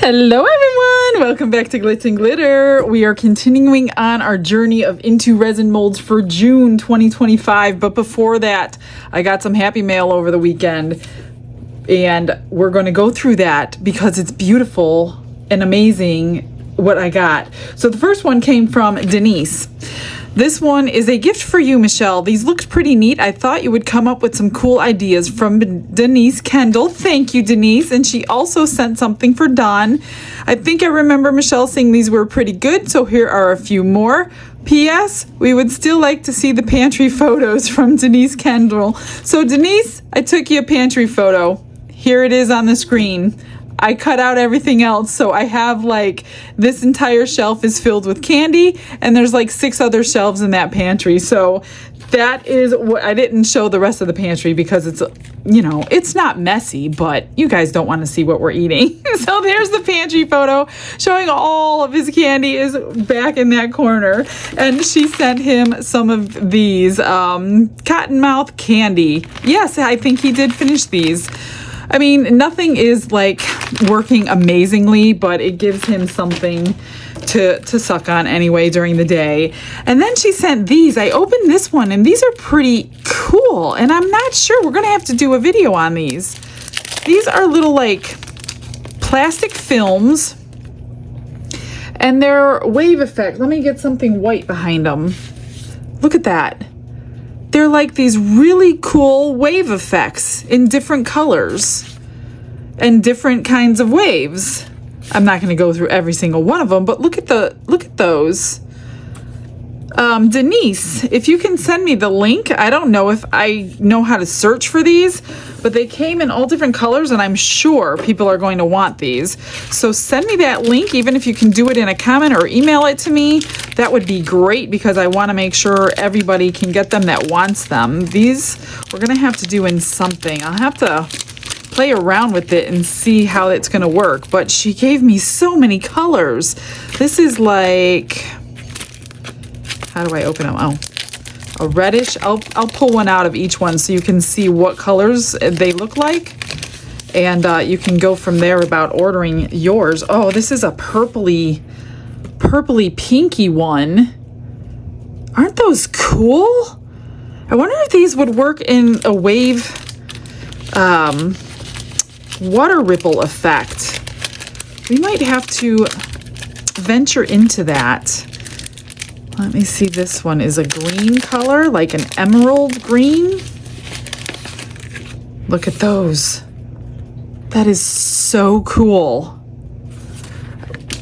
Hello everyone! Welcome back to Glitz and Glitter. We are continuing on our journey of into resin molds for June 2025. But before that, I got some happy mail over the weekend. And we're going to go through that because it's beautiful and amazing what I got. So the first one came from Denise. This one is a gift for you, Michelle. These looked pretty neat. I thought you would come up with some cool ideas from Denise Kendall. Thank you, Denise. And she also sent something for Dawn. I think I remember Michelle saying these were pretty good, so here are a few more. P.S. We would still like to see the pantry photos from Denise Kendall. So Denise, I took you a pantry photo. Here it is on the screen. I cut out everything else, so I have like this entire shelf is filled with candy, and there's like 6 other shelves in that pantry. So that is what I didn't show the rest of the pantry because it's, you know, it's not messy, but you guys don't want to see what we're eating. So there's the pantry photo showing all of his candy is back in that corner. And she sent him some of these cottonmouth candy. Yes, I think he did finish these. I mean, nothing is like working amazingly, but it gives him something to suck on anyway during the day. And then she sent these. I opened this one, and these are pretty cool. And I'm not sure. We're going to have to do a video on these. These are little like plastic films, and they're wave effect. Let me get something white behind them. Look at that. They're like these really cool wave effects in different colors and different kinds of waves. I'm not going to go through every single one of them, but look at those. Denise, if you can send me the link. I don't know if I know how to search for these, but they came in all different colors, and I'm sure people are going to want these. So send me that link, even if you can do it in a comment or email it to me. That would be great because I want to make sure everybody can get them that wants them. These we're going to have to do in something. I'll have to play around with it and see how it's going to work. But she gave me so many colors. This is like, how do I open them? Oh, a reddish. I'll pull one out of each one so you can see what colors they look like. And you can go from there about ordering yours. Oh, this is a purpley pinky one. Aren't those cool? I wonder if these would work in a wave water ripple effect. We might have to venture into that. Let me see. This one is a green color, like an emerald green. Look at those. That is so cool.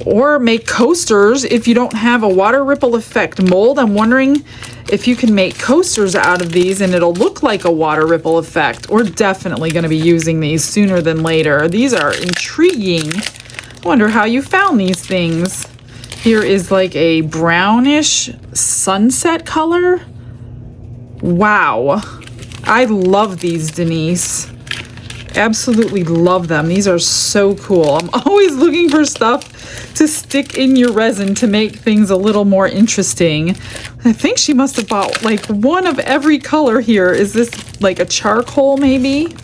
Or make coasters if you don't have a water ripple effect mold. I'm wondering if you can make coasters out of these and it'll look like a water ripple effect. We're definitely going to be using these sooner than later. These are intriguing. I wonder how you found these things. Here is like a brownish sunset color. Wow. I love these, Denise. Absolutely love them. These are so cool. I'm always looking for stuff to stick in your resin to make things a little more interesting. I think she must have bought like one of every color here. Is this like a charcoal maybe?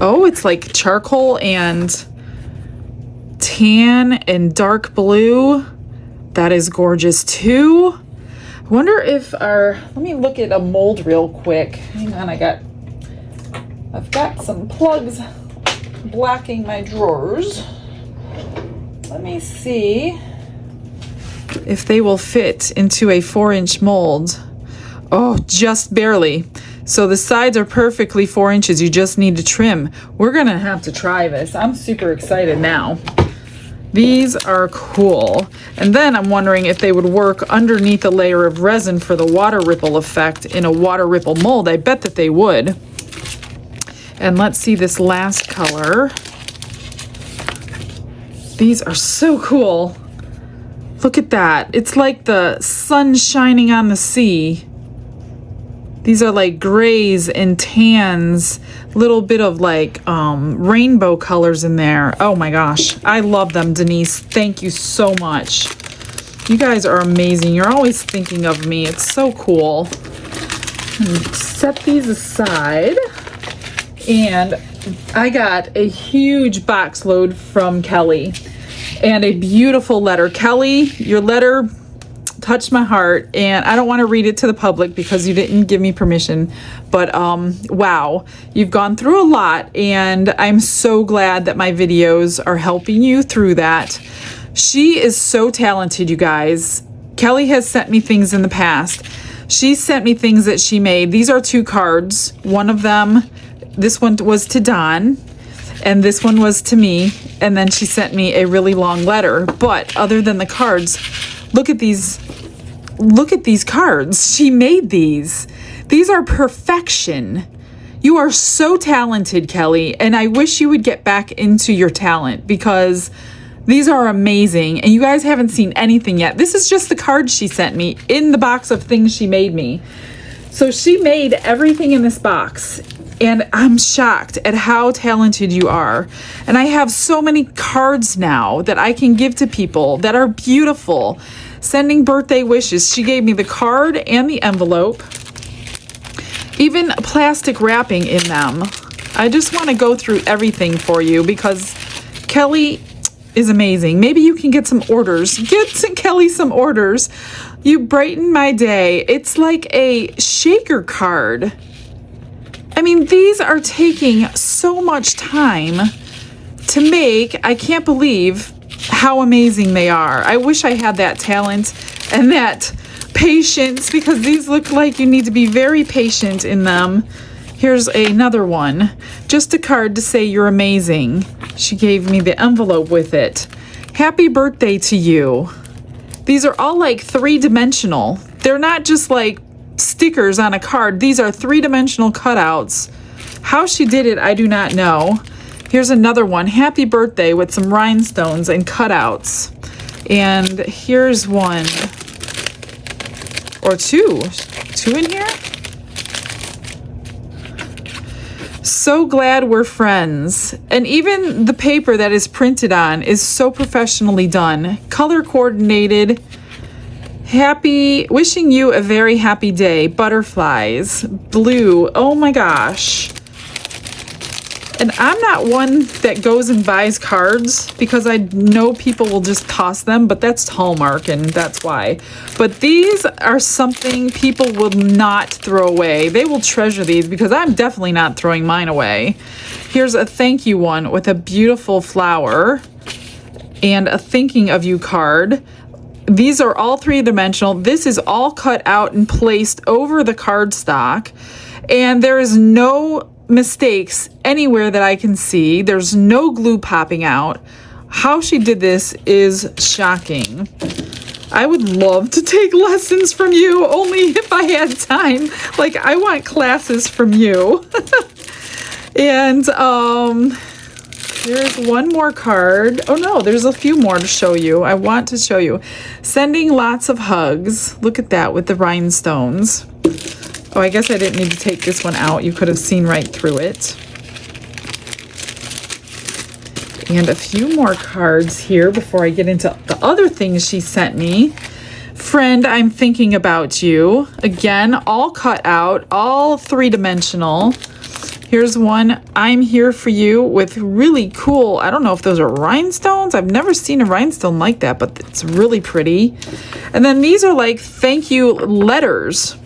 Oh, it's like charcoal and tan and dark blue. That is gorgeous too. I wonder if let me look at a mold real quick. Hang on, I've got some plugs blocking my drawers. Let me see if they will fit into a 4-inch mold. Oh, just barely. So the sides are perfectly 4 inches. You just need to trim. We're gonna have to try this. I'm super excited now. These are cool. And then I'm wondering if they would work underneath a layer of resin for the water ripple effect in a water ripple mold. I bet that they would. And let's see this last color. These are so cool. Look at that. It's like the sun shining on the sea. These are like grays and tans, little bit of like rainbow colors in there. Oh my gosh, I love them, Denise. Thank you so much. You guys are amazing. You're always thinking of me. It's so cool. Set these aside. And I got a huge box load from Kelly. and a beautiful letter. Kelly, your letter touched my heart, and I don't want to read it to the public because you didn't give me permission, but wow, you've gone through a lot, and I'm so glad that my videos are helping you through that. She is so talented, you guys. Kelly has sent me things in the past. She sent me things that she made. These are 2 cards. One of them, this one was to Don, and this one was to me, and then she sent me a really long letter. But other than the cards, look at these cards. She made these. These are perfection. You are so talented, Kelly, and I wish you would get back into your talent because these are amazing, and you guys haven't seen anything yet. This is just the cards she sent me in the box of things she made me. So she made everything in this box, and I'm shocked at how talented you are. And I have so many cards now that I can give to people that are beautiful. Sending birthday wishes. She gave me the card and the envelope, even plastic wrapping in them. I just want to go through everything for you because Kelly is amazing. Maybe you can get some orders. Get Kelly some orders. You brighten my day. It's like a shaker card. I mean, these are taking so much time to make. I can't believe how amazing they are. I wish I had that talent and that patience because these look like you need to be very patient in them. Here's another one. Just a card to say you're amazing. She gave me the envelope with it. Happy birthday to you. These are all like 3-dimensional. They're not just like stickers on a card. These are 3-dimensional cutouts. How she did it, I do not know. Here's another one. Happy birthday with some rhinestones and cutouts. And here's one or two. 2 in here? So glad we're friends. And even the paper that is printed on is so professionally done. Color coordinated. Happy, wishing you a very happy day. Butterflies. Blue. Oh my gosh. And I'm not one that goes and buys cards because I know people will just toss them, but that's Hallmark and that's why. But these are something people will not throw away. They will treasure these because I'm definitely not throwing mine away. Here's a thank you one with a beautiful flower and a thinking of you card. These are all 3-dimensional. This is all cut out and placed over the cardstock, and there is no mistakes anywhere that I can see. There's no glue popping out. How she did this is shocking. I would love to take lessons from you, only if I had time. Like, I want classes from you. And there's one more card. Oh no, there's a few more to show you. I want to show you. Sending lots of hugs. Look at that with the rhinestones. Oh, I guess I didn't need to take this one out. You could have seen right through it. And a few more cards here before I get into the other things she sent me. Friend, I'm thinking about you. Again, all cut out, all 3-dimensional. Here's one, I'm here for you, with really cool, I don't know if those are rhinestones. I've never seen a rhinestone like that, but it's really pretty. And then these are like thank you letters.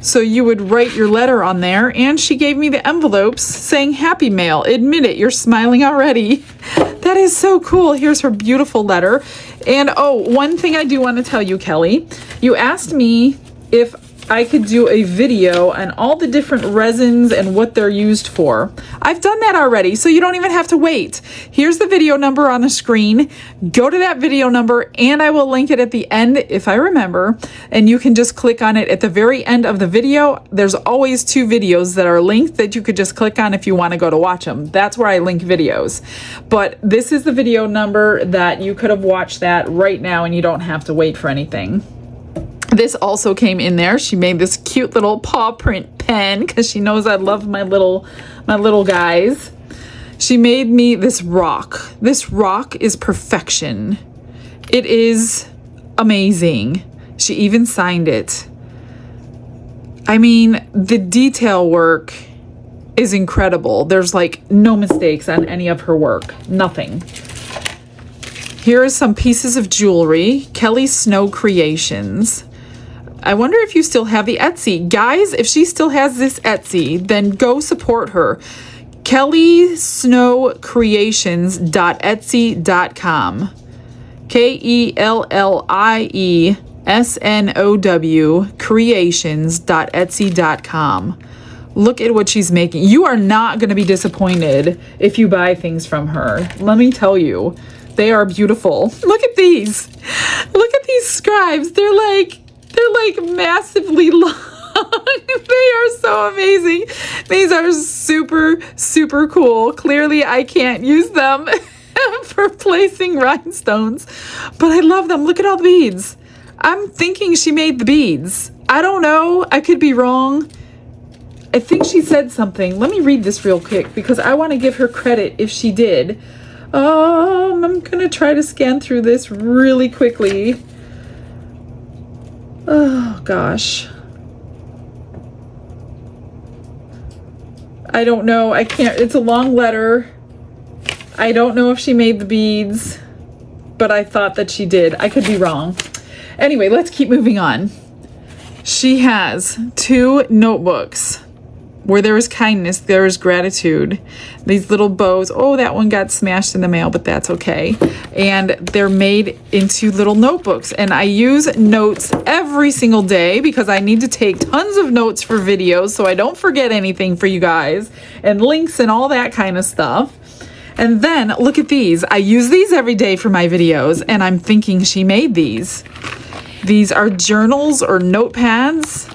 So you would write your letter on there, and she gave me the envelopes saying happy mail. Admit it, you're smiling already. That is so cool. Here's her beautiful letter. And oh, one thing I do want to tell you, Kelly, you asked me if I could do a video on all the different resins and what they're used for. I've done that already, so you don't even have to wait. Here's the video number on the screen. Go to that video number, and I will link it at the end if I remember, and you can just click on it at the very end of the video. There's always 2 videos that are linked that you could just click on if you want to go to watch them. That's where I link videos. But this is the video number that you could have watched that right now, and you don't have to wait for anything. This also came in there. She made this cute little paw print pen because she knows I love my little guys. She made me this rock. This rock is perfection. It is amazing. She even signed it. I mean, the detail work is incredible. There's like no mistakes on any of her work. Nothing. Here are some pieces of jewelry. Kelly Snow Creations. I wonder if you still have the Etsy. Guys, if she still has this Etsy, then go support her. kellysnowcreations.etsy.com. KELLIESNOW creations.etsy.com. Look at what she's making. You are not going to be disappointed if you buy things from her. Let me tell you, they are beautiful. Look at these. Look at these scribes. They're like massively long. They are so amazing. These are super, super cool. Clearly, I can't use them for placing rhinestones, but I love them. Look at all the beads. I'm thinking she made the beads. I don't know. I could be wrong. I think she said something. Let me read this real quick because I want to give her credit if she did. I'm going to try to scan through this really quickly. Oh, gosh. I don't know. I can't. It's a long letter. I don't know if she made the beads, but I thought that she did. I could be wrong. Anyway, let's keep moving on. She has 2 notebooks. Where there is kindness, there is gratitude. These little bows. Oh, that one got smashed in the mail, but that's okay. And they're made into little notebooks. And I use notes every single day because I need to take tons of notes for videos so I don't forget anything for you guys. And links and all that kind of stuff. And then look at these. I use these every day for my videos, and I'm thinking she made these. These are journals or notepads.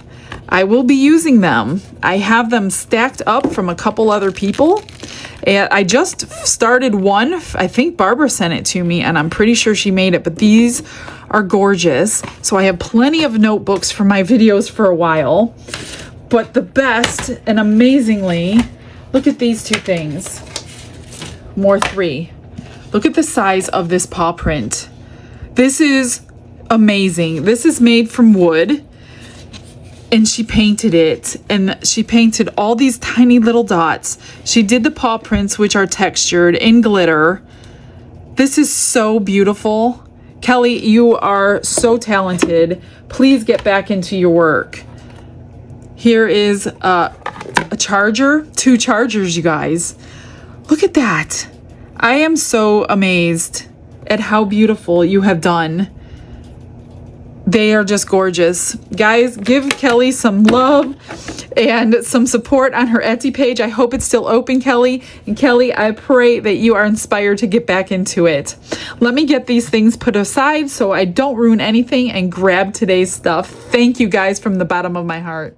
I will be using them. I have them stacked up from a couple other people. And I just started one. I think Barbara sent it to me, and I'm pretty sure she made it. But these are gorgeous. So I have plenty of notebooks for my videos for a while. But the best, and amazingly, look at these 2 things. More 3. Look at the size of this paw print. This is amazing. This is made from wood. And she painted it, and she painted all these tiny little dots. She did the paw prints, which are textured in glitter. This is so beautiful. Kelly, you are so talented. Please get back into your work. Here is a charger, 2 chargers, you guys. Look at that. I am so amazed at how beautiful you have done. They are just gorgeous. Guys, give Kelly some love and some support on her Etsy page. I hope it's still open, Kelly. And Kelly, I pray that you are inspired to get back into it. Let me get these things put aside so I don't ruin anything and grab today's stuff. Thank you guys from the bottom of my heart.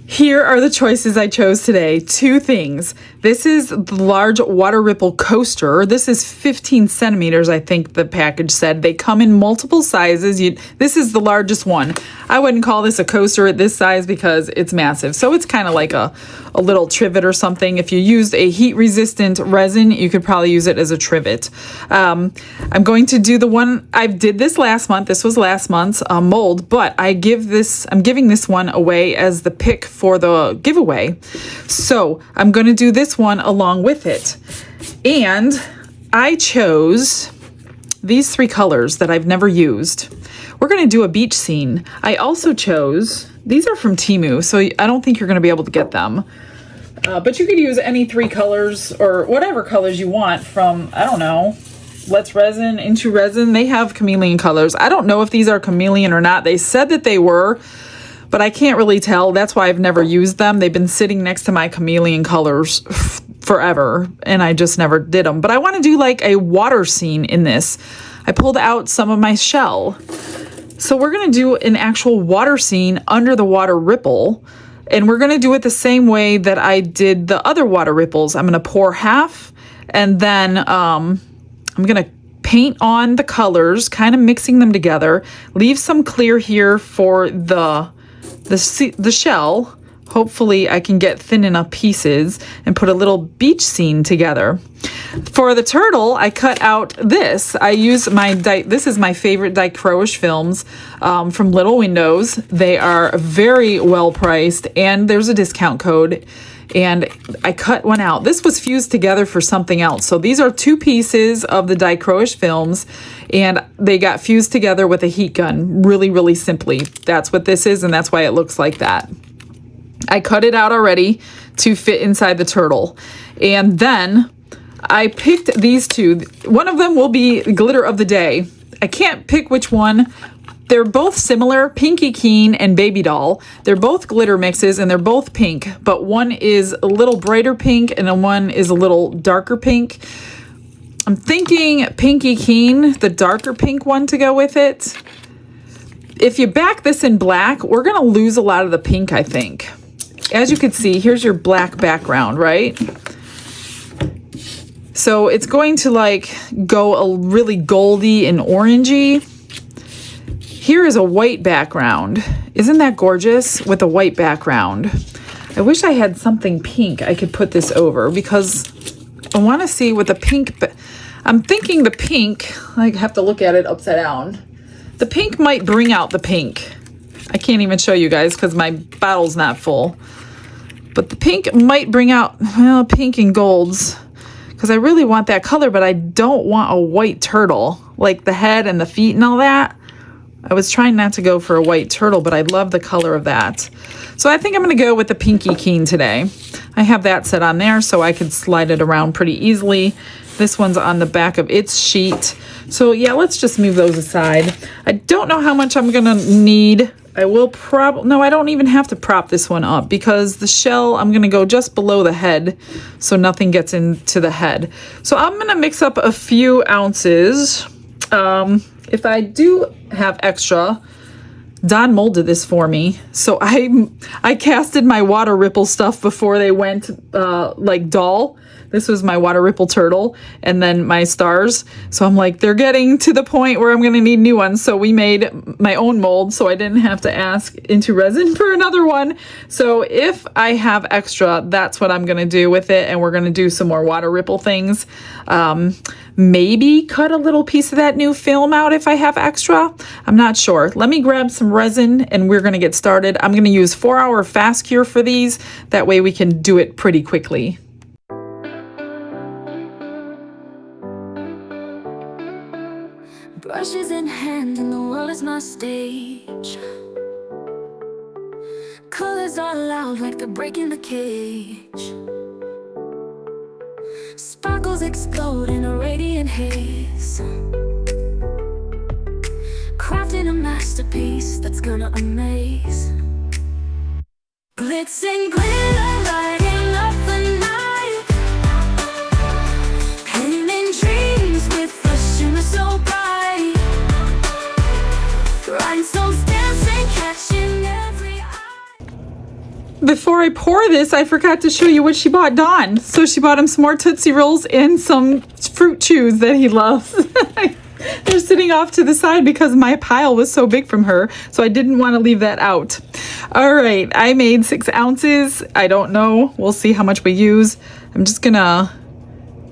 Here are the choices I chose today. 2 things. This is the large water ripple coaster. This is 15 centimeters, I think the package said. They come in multiple sizes. This is the largest one. I wouldn't call this a coaster at this size because it's massive. So it's kind of like a little trivet or something. If you used a heat-resistant resin, you could probably use it as a trivet. I'm going to do the one, I did this last month. This was last month's mold, but I'm giving this one away as the pick for the giveaway. So I'm going to do this one along with it. And I chose these 3 colors that I've never used. We're going to do a beach scene. I also chose, these are from Temu, so I don't think you're going to be able to get them. But you could use any 3 colors or whatever colors you want from, I don't know, Let's Resin, Into Resin. They have chameleon colors. I don't know if these are chameleon or not. They said that they were, but I can't really tell. That's why I've never used them. They've been sitting next to my chameleon colors forever, and I just never did them. But I want to do like a water scene in this. I pulled out some of my shell. So we're going to do an actual water scene under the water ripple. And we're going to do it the same way that I did the other water ripples. I'm going to pour half, and then I'm going to paint on the colors, kind of mixing them together. Leave some clear here for the shell Hopefully I can get thin enough pieces and put a little beach scene together. For the turtle, I cut out this. I use this is my favorite dichroish films from Little Windows. They are very well priced and there's a discount code. And I cut one out. This was fused together for something else. So these are 2 pieces of the dichroish films and they got fused together with a heat gun really, really simply. That's what this is and that's why it looks like that. I cut it out already to fit inside the turtle. And then I picked these 2. One of them will be glitter of the day. I can't pick which one. They're both similar, Pinky Keen and Baby Doll. They're both glitter mixes and they're both pink, but one is a little brighter pink and one is a little darker pink. I'm thinking Pinky Keen, the darker pink one, to go with it. If you back this in black, we're gonna lose a lot of the pink, I think. As you can see, here's your black background, right? So it's going to like go a really goldy and orangey. Here is a white background. Isn't that gorgeous with a white background? I wish I had something pink I could put this over because I want to see what the pink, I'm thinking the pink, I have to look at it upside down. The pink might bring out the pink. I can't even show you guys because my bottle's not full. But the pink might bring out, well, pink and golds, because I really want that color, but I don't want a white turtle, like the head and the feet and all that. I was trying not to go for a white turtle, but I love the color of that. So I think I'm going to go with the Pinky Keen today. I have that set on there so I could slide it around pretty easily. This one's on the back of its sheet. So yeah, let's just move those aside. I don't know how much I'm going to need. I will no, I don't even have to prop this one up because the shell, I'm going to go just below the head so nothing gets into the head. So I'm going to mix up a few ounces. If I do have extra, Don molded this for me. So I casted my water ripple stuff before they went like doll. This was my water ripple turtle and then my stars. So I'm like, they're getting to the point where I'm going to need new ones. So we made my own mold so I didn't have to ask Into Resin for another one. So if I have extra, that's what I'm going to do with it. And we're going to do some more water ripple things. Maybe cut a little piece of that new film out if I have extra. I'm not sure. Let me grab some resin and we're going to get started. I'm going to use 4-hour fast cure for these. That way we can do it pretty quickly. Brushes in hand and the world is my stage. Colors are loud like they're breaking the cage. Sparkles explode in a radiant haze, crafting a masterpiece that's gonna amaze. Glitz and glitter lighting up the night, painting dreams with a shimmer so bright. Rhinestones dancing, catching every eye. Before I pour this, I forgot to show you what she bought Dawn. So she bought him some more Tootsie Rolls and some fruit chews that he loves. They're sitting off to the side because my pile was so big from her, so I didn't want to leave that out. All right, I made 6 ounces. I don't know. We'll see how much we use. I'm just gonna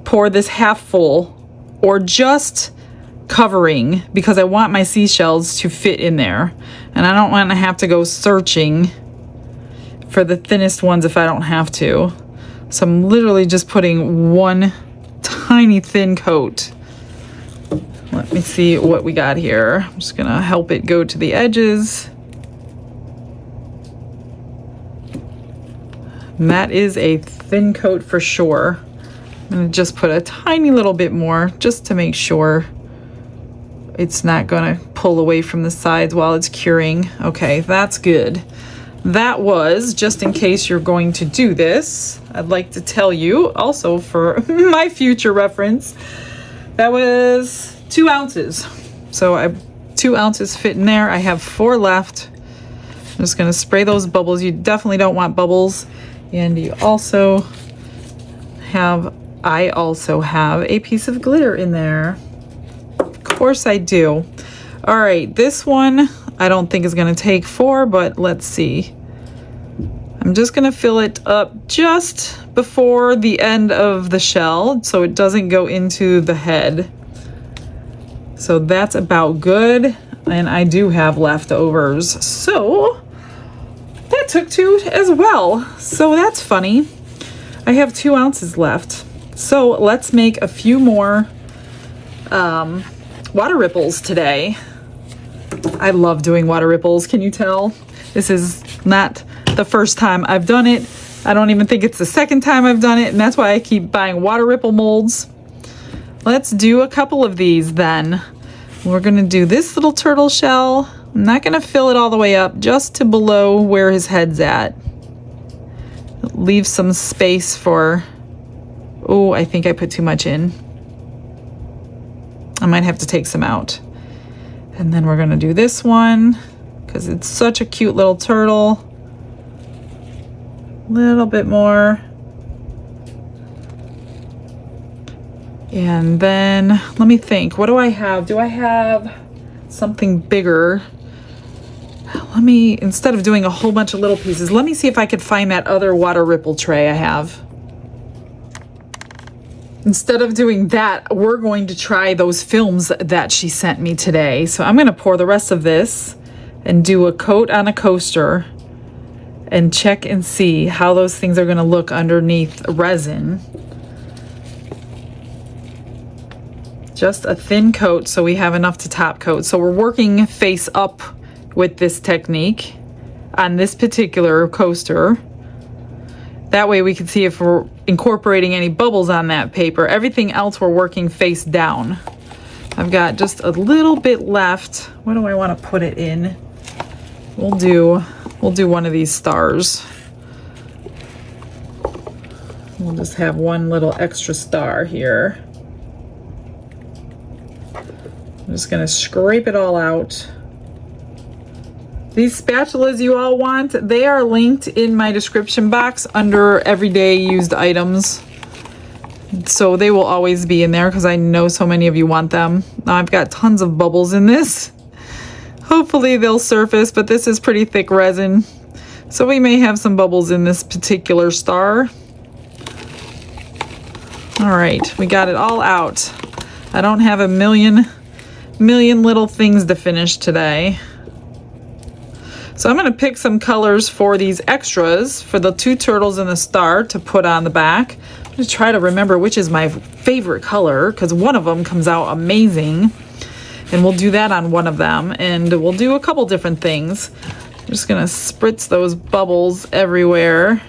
pour this half full or just covering because I want my seashells to fit in there. And I don't want to have to go searching for the thinnest ones if I don't have to. So I'm literally just putting one tiny thin coat. Let me see what we got here. I'm just gonna help it go to the edges. And that is a thin coat for sure. I'm gonna just put a tiny little bit more just to make sure it's not gonna pull away from the sides while it's curing. Okay, that's good. That was, just in case you're going to do this, I'd like to tell you also for my future reference, that was 2 ounces. So 2 ounces fit in there. I have 4 left. I'm just gonna spray those bubbles. You definitely don't want bubbles. And you also have, I also have a piece of glitter in there. Of course I do. All right, this one I don't think is gonna take 4, but let's see. I'm just gonna fill it up just before the end of the shell so it doesn't go into the head. So that's about good, and I do have leftovers. So that took 2 as well. So that's funny. I have 2 ounces left. So let's make a few more water ripples today. I love doing water ripples. Can you tell? This is not the first time I've done it. I don't even think it's the second time I've done it, and that's why I keep buying water ripple molds. Let's do a couple of these then. We're gonna do this little turtle shell. I'm not gonna fill it all the way up, just to below where his head's at. Leave some space for, oh, I think I put too much in. I might have to take some out. And then we're gonna do this one, because it's such a cute little turtle. Little bit more. And then, let me think, what do I have? Do I have something bigger? Let me, instead of doing a whole bunch of little pieces, let me see if I could find that other water ripple tray I have. Instead of doing that, we're going to try those films that she sent me today. So I'm gonna pour the rest of this and do a coat on a coaster and check and see how those things are gonna look underneath resin. Just a thin coat so we have enough to top coat. So we're working face up with this technique on this particular coaster. That way we can see if we're incorporating any bubbles on that paper. Everything else we're working face down. I've got just a little bit left. What do I want to put it in? We'll do one of these stars. We'll just have one little extra star here. I'm just gonna scrape it all out. These spatulas you all want, they are linked in my description box under everyday used items. So they will always be in there because I know so many of you want them. Now I've got tons of bubbles in this. Hopefully they'll surface, but this is pretty thick resin. So we may have some bubbles in this particular star. All right, we got it all out. I don't have a million little things to finish today. So I'm gonna pick some colors for these extras for the 2 turtles and the star to put on the back. I'm gonna try to remember which is my favorite color because one of them comes out amazing. And we'll do that on one of them, and we'll do a couple different things. I'm just gonna spritz those bubbles everywhere.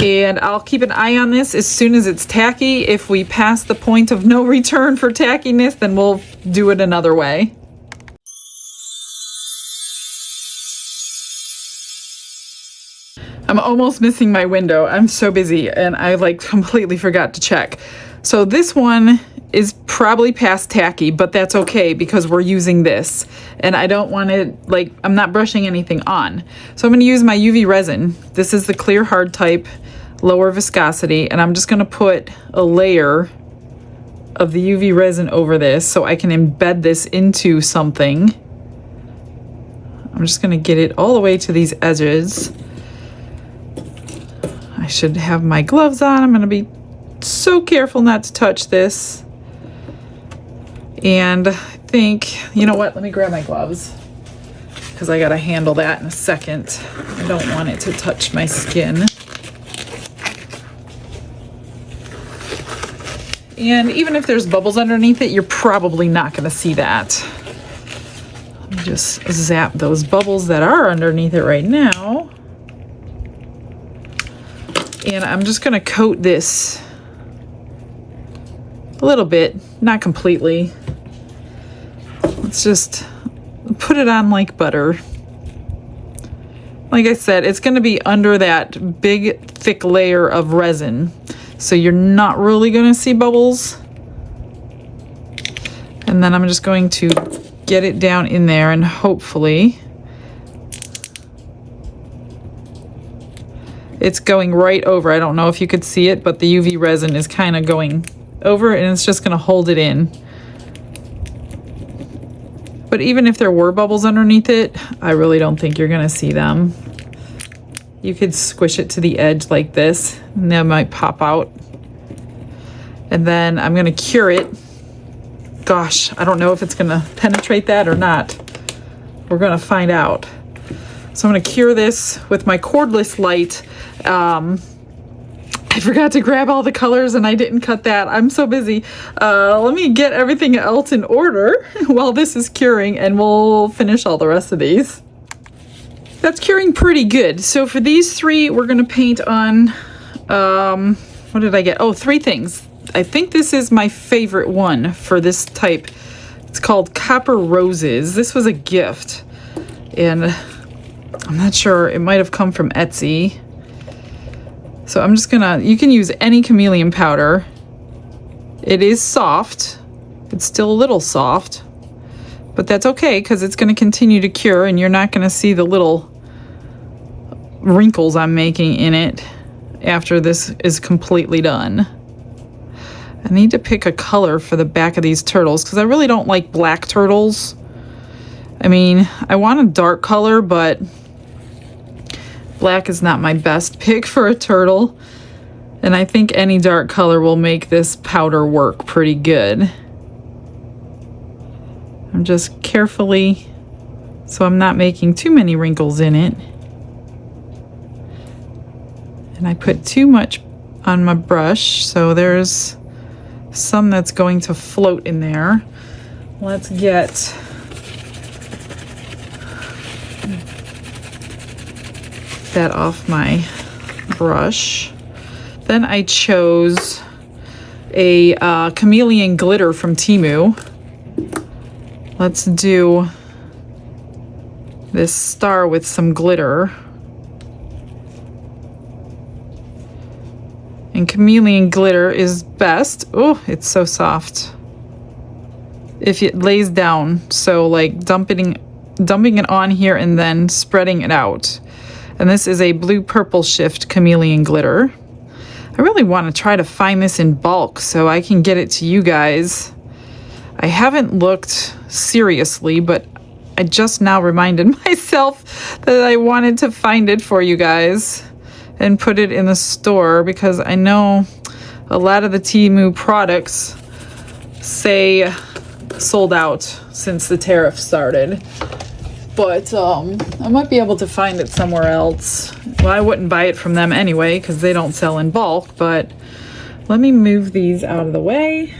And I'll keep an eye on this as soon as it's tacky. If we pass the point of no return for tackiness, then we'll do it another way. I'm almost missing my window. I'm so busy and I like completely forgot to check. So this one is probably past tacky, but that's okay because we're using this and I don't want it, like, I'm not brushing anything on. So I'm going to use my UV resin. This is the clear hard type, lower viscosity, and I'm just going to put a layer of the UV resin over this so I can embed this into something. I'm just going to get it all the way to these edges. I should have my gloves on. I'm going to be so careful not to touch this. And I think, you know what, let me grab my gloves because I got to handle that in a second. I don't want it to touch my skin. And even if there's bubbles underneath it, you're probably not going to see that. Let me just zap those bubbles that are underneath it right now. And I'm just going to coat this a little bit, not completely. Let's just put it on like butter. Like I said, it's going to be under that big thick layer of resin, so you're not really going to see bubbles. And then I'm just going to get it down in there, and hopefully it's going right over. I don't know if you could see it, but the UV resin is kind of going over and it's just going to hold it in. But even if there were bubbles underneath it, I really don't think you're gonna see them. You could squish it to the edge like this, and that might pop out. And then I'm gonna cure it. Gosh, I don't know if it's gonna penetrate that or not. We're gonna find out. So I'm gonna cure this with my cordless light. I forgot to grab all the colors and I didn't cut that. I'm so busy. Let me get everything else in order while this is curing, and we'll finish all the rest of these. That's curing pretty good. So for these three, we're gonna paint on, what did I get? Oh, 3 things. I think this is my favorite one for this type. It's called Copper Roses. This was a gift, and I'm not sure, it might have come from Etsy. So I'm just gonna, you can use any Chameleon powder. It is soft. It's still a little soft, but that's okay because it's gonna continue to cure and you're not gonna see the little wrinkles I'm making in it after this is completely done. I need to pick a color for the back of these turtles because I really don't like black turtles. I mean, I want a dark color, but black is not my best pick for a turtle. And I think any dark color will make this powder work pretty good. I'm just carefully, so I'm not making too many wrinkles in it. And I put too much on my brush, so there's some that's going to float in there. Let's get that off my brush. Then I chose a Chameleon glitter from Temu. Let's do this star with some glitter. And Chameleon glitter is best. Oh, it's so soft. If it lays down, so like dumping it on here and then spreading it out. And this is a blue purple shift Chameleon glitter. I really want to try to find this in bulk so I can get it to you guys. I haven't looked seriously, but I just now reminded myself that I wanted to find it for you guys and put it in the store because I know a lot of the Temu products say sold out since the tariff started. But I might be able to find it somewhere else. Well, I wouldn't buy it from them anyway because they don't sell in bulk, but let me move these out of the way.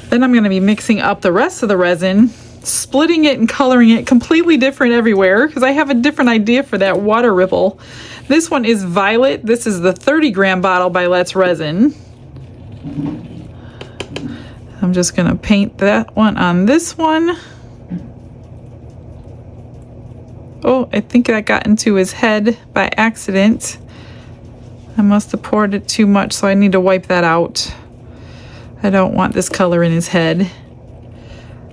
Then I'm gonna be mixing up the rest of the resin, splitting it and coloring it completely different everywhere because I have a different idea for that water ripple. This one is violet. This is the 30-gram bottle by Let's Resin. I'm just gonna paint that one on this one. Oh, I think that got into his head by accident. I must have poured it too much, so I need to wipe that out. I don't want this color in his head.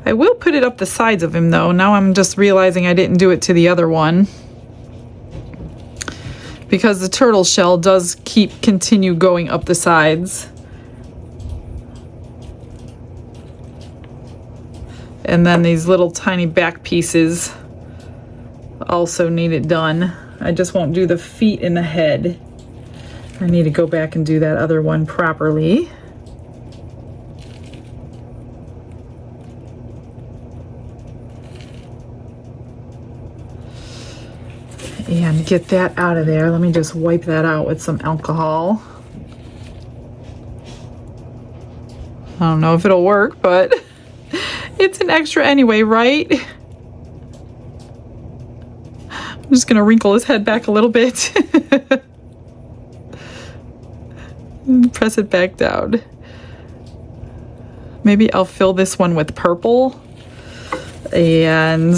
I will put it up the sides of him though. Now I'm just realizing I didn't do it to the other one, because the turtle shell does continue going up the sides. And then these little tiny back pieces also need it done. I just won't do the feet and the head. I need to go back and do that other one properly. And get that out of there. Let me just wipe that out with some alcohol. I don't know if it'll work, but it's an extra anyway, right? I'm just gonna wrinkle his head back a little bit. And press it back down. Maybe I'll fill this one with purple. And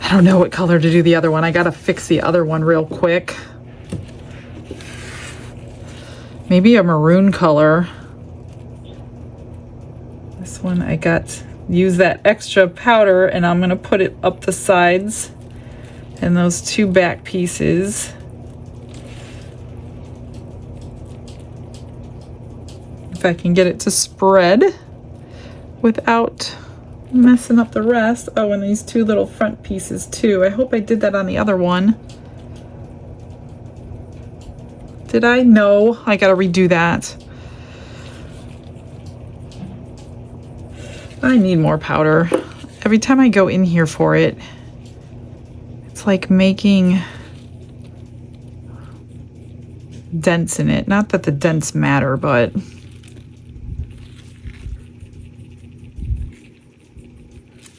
I don't know what color to do the other one. I gotta fix the other one real quick. Maybe a maroon color. This one I use that extra powder and I'm gonna put it up the sides and those two back pieces. If I can get it to spread without Messing up the rest. Oh, and these two little front pieces too. I hope I did that on the other one. Did I? No, I gotta redo that. I need more powder. Every time I go in here for it, it's like making dents in it. Not that the dents matter, but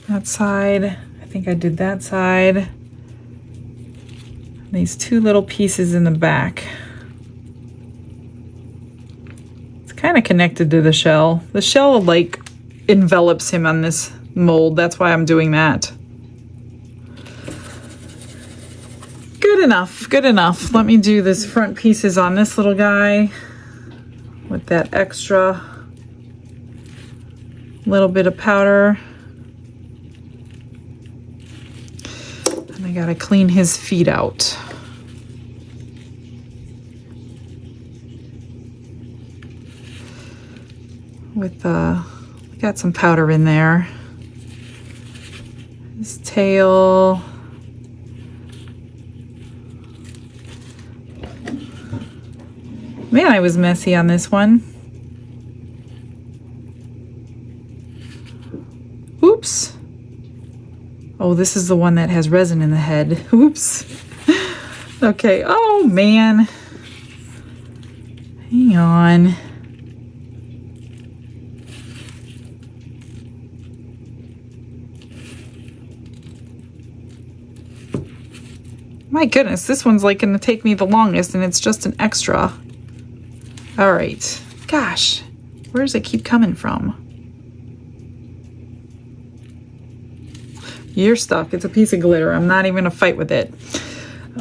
that side, I think I did that side. These two little pieces in the back. It's kind of connected to the shell. The shell like envelops him on this mold. That's why I'm doing that. Good enough, good enough. Let me do this front pieces on this little guy with that extra little bit of powder. And I gotta clean his feet out. With got some powder in there. His tail. Man, I was messy on this one. Oops. Oh, this is the one that has resin in the head. Oops. Okay. Oh, man. Hang on. My goodness, this one's like going to take me the longest, and it's just an extra. All right. Gosh, where does it keep coming from? You're stuck. It's a piece of glitter. I'm not even going to fight with it.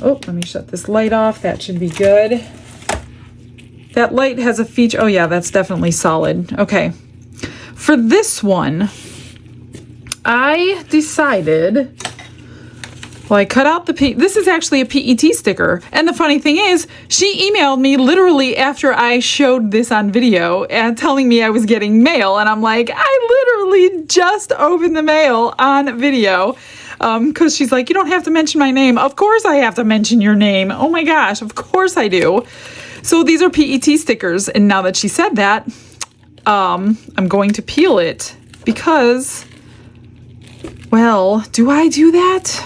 Oh, let me shut this light off. That should be good. That light has a feature. Oh, yeah, that's definitely solid. Okay. For this one, I decided... Well, I cut out the this is actually a PET sticker. And the funny thing is, she emailed me literally after I showed this on video and telling me I was getting mail. And I'm like, I literally just opened the mail on video. Because she's like, you don't have to mention my name. Of course I have to mention your name. Oh my gosh, of course I do. So these are PET stickers. And now that she said that, I'm going to peel it because, well, do I do that?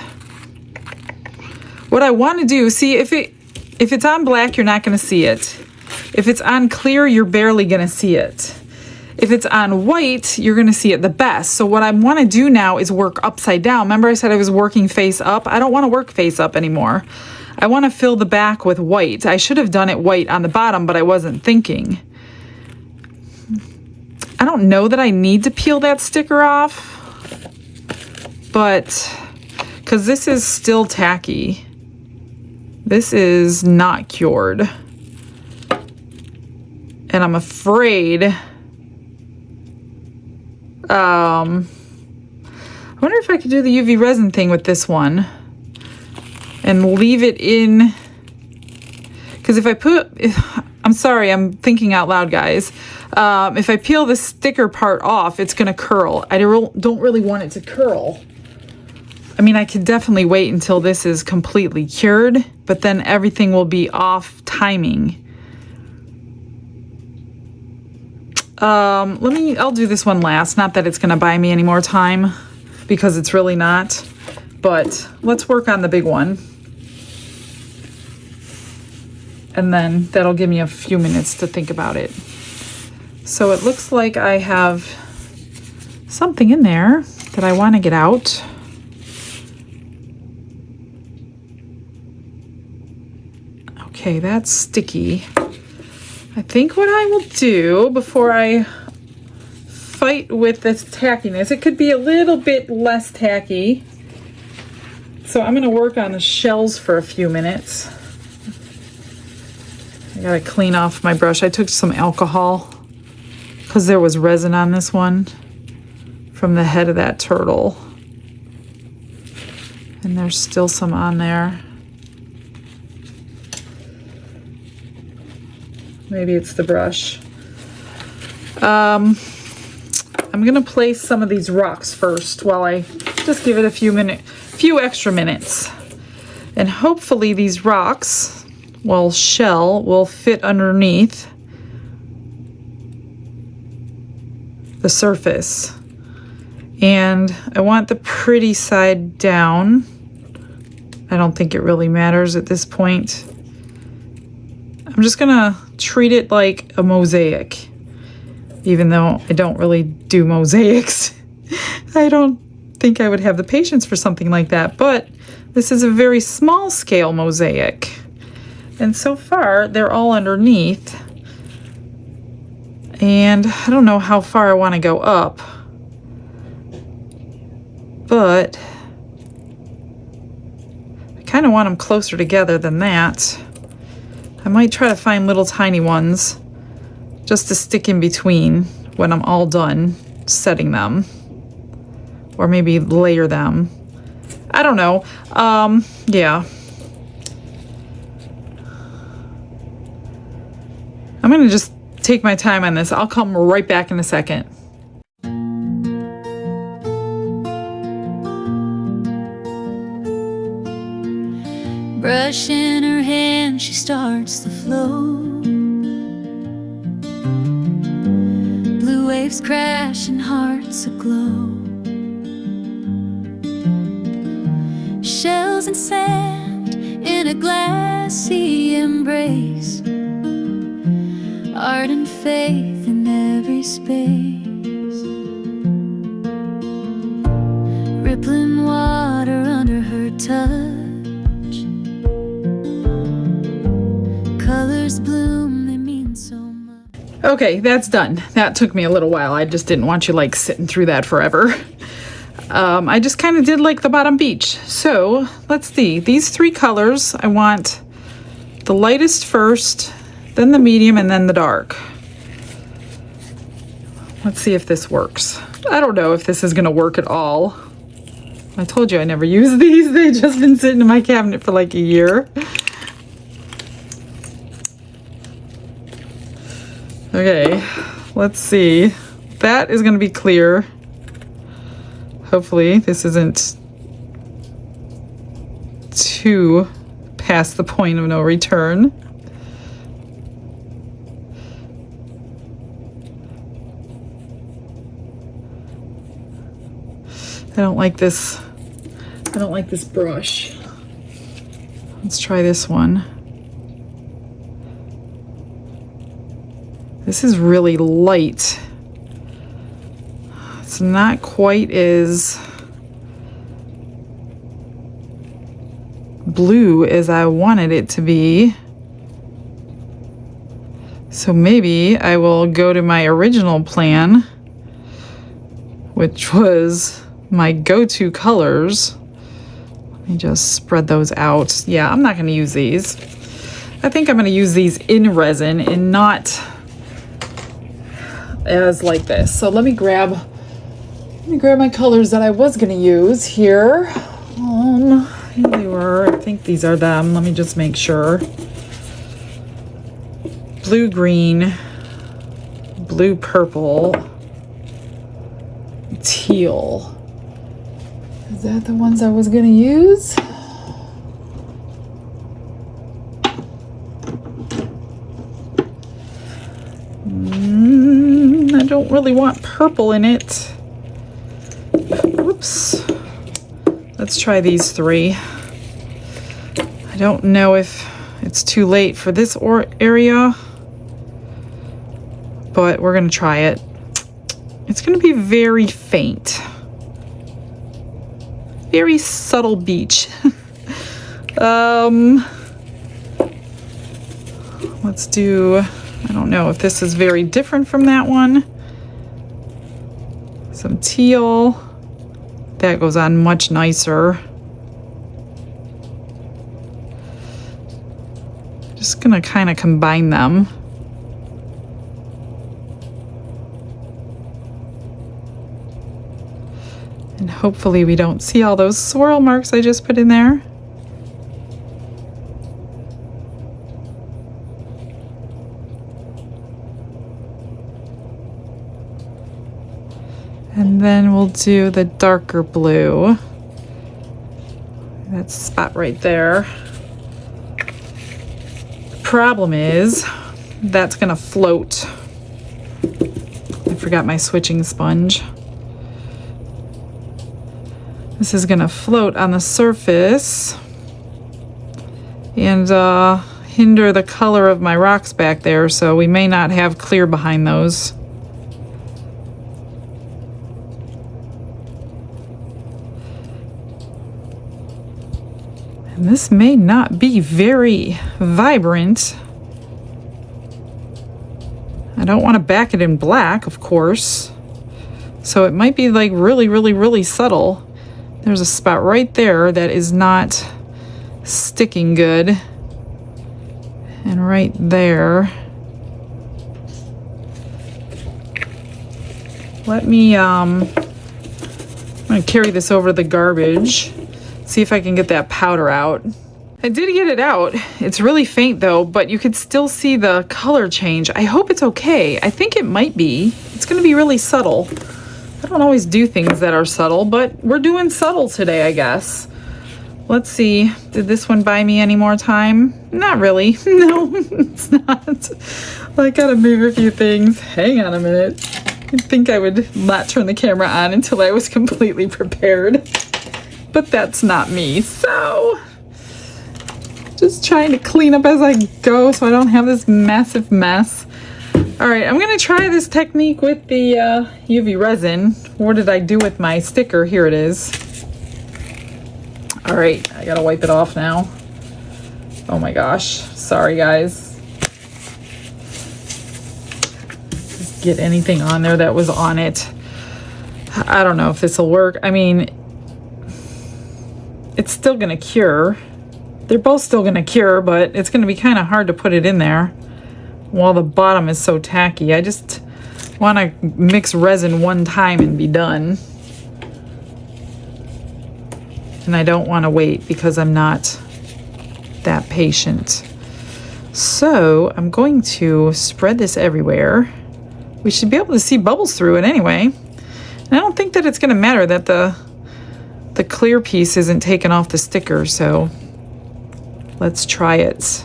What I want to do, see, if it's on black, you're not going to see it. If it's on clear, you're barely going to see it. If it's on white, you're going to see it the best. So what I want to do now is work upside down. Remember I said I was working face up? I don't want to work face up anymore. I want to fill the back with white. I should have done it white on the bottom, but I wasn't thinking. I don't know that I need to peel that sticker off, but because this is still tacky. This is not cured. And I'm afraid, I wonder if I could do the UV resin thing with this one and leave it in, because if I I'm sorry, I'm thinking out loud, guys. If I peel the sticker part off, it's gonna curl. I don't really want it to curl. I mean, I could definitely wait until this is completely cured, but then everything will be off timing. I'll do this one last. Not that it's gonna buy me any more time, because it's really not, but let's work on the big one. And then that'll give me a few minutes to think about it. So it looks like I have something in there that I wanna get out. Okay, that's sticky. I think what I will do before I fight with this tackiness, it could be a little bit less tacky. So I'm gonna work on the shells for a few minutes. I gotta clean off my brush. I took some alcohol because there was resin on this one from the head of that turtle. And there's still some on there. Maybe it's the brush. I'm gonna place some of these rocks first while I just give it a few extra minutes. And hopefully these rocks, well, shell, will fit underneath the surface. And I want the pretty side down. I don't think it really matters at this point. I'm just gonna treat it like a mosaic, even though I don't really do mosaics. I don't think I would have the patience for something like that, but this is a very small scale mosaic. And so far, they're all underneath. And I don't know how far I want to go up, but I kind of want them closer together than that. I might try to find little tiny ones just to stick in between when I'm all done setting them, or maybe layer them. I don't know. Yeah. I'm gonna just take my time on this. I'll come right back in a second. Brush in her hand, she starts to flow. Blue waves crash and hearts aglow. Shells and sand in a glassy embrace. Art and faith in every space. Rippling water under her touch. Colors bloom, they mean so much. Okay, that's done. That took me a little while. I just didn't want you like sitting through that forever. I just kind of did like the bottom beach. So let's see, these three colors, I want the lightest first, then the medium, and then the dark. Let's see if this works. I don't know if this is gonna work at all. I told you I never use these. They've just been sitting in my cabinet for like a year. Okay, let's see. That is gonna be clear. Hopefully this isn't too past the point of no return. I don't like this brush. Let's try this one. This is really light. It's not quite as blue as I wanted it to be. So maybe I will go to my original plan, which was my go-to colors. Let me just spread those out. Yeah, I'm not going to use these. I think I'm going to use these in resin and not as like this. So let me grab my colors that I was going to use here. Here they were. I think these are them. Let me just make sure. Blue green, blue purple, teal. Is that the ones I was going to use? I don't really want purple in it. Whoops. Let's try these three. I don't know if it's too late for this area, but we're going to try it. It's going to be very faint. Very subtle beach. Let's do, I don't know if this is very different from that one. Some teal. That goes on much nicer. Just gonna kind of combine them. And hopefully we don't see all those swirl marks I just put in there. And then we'll do the darker blue. That spot right there. Problem is, that's gonna float. I forgot my switching sponge. This is gonna float on the surface and hinder the color of my rocks back there, so we may not have clear behind those. And this may not be very vibrant. I don't want to back it in black, of course. So it might be like really, really, really subtle. There's a spot right there that is not sticking good. And right there. Let me, I'm gonna carry this over to the garbage. See if I can get that powder out. I did get it out. It's really faint though, but you could still see the color change. I hope it's okay. I think it might be. It's gonna be really subtle. I don't always do things that are subtle, but we're doing subtle today, I guess. Let's see, did this one buy me any more time? Not really, no, it's not. I gotta move a few things. Hang on a minute. I think I would not turn the camera on until I was completely prepared. But that's not me, so just trying to clean up as I go so I don't have this massive mess. All right, I'm gonna try this technique with the UV resin. What did I do with my sticker? Here it is. All right, I gotta wipe it off now. Oh my gosh, sorry guys. Just get anything on there that was on it. I don't know if this will work. I mean, it's still gonna cure. They're both still gonna cure, but it's gonna be kind of hard to put it in there while the bottom is so tacky. I just wanna mix resin one time and be done. And I don't wanna wait because I'm not that patient. So I'm going to spread this everywhere. We should be able to see bubbles through it anyway. And I don't think that it's gonna matter that the clear piece isn't taken off the sticker, so let's try it.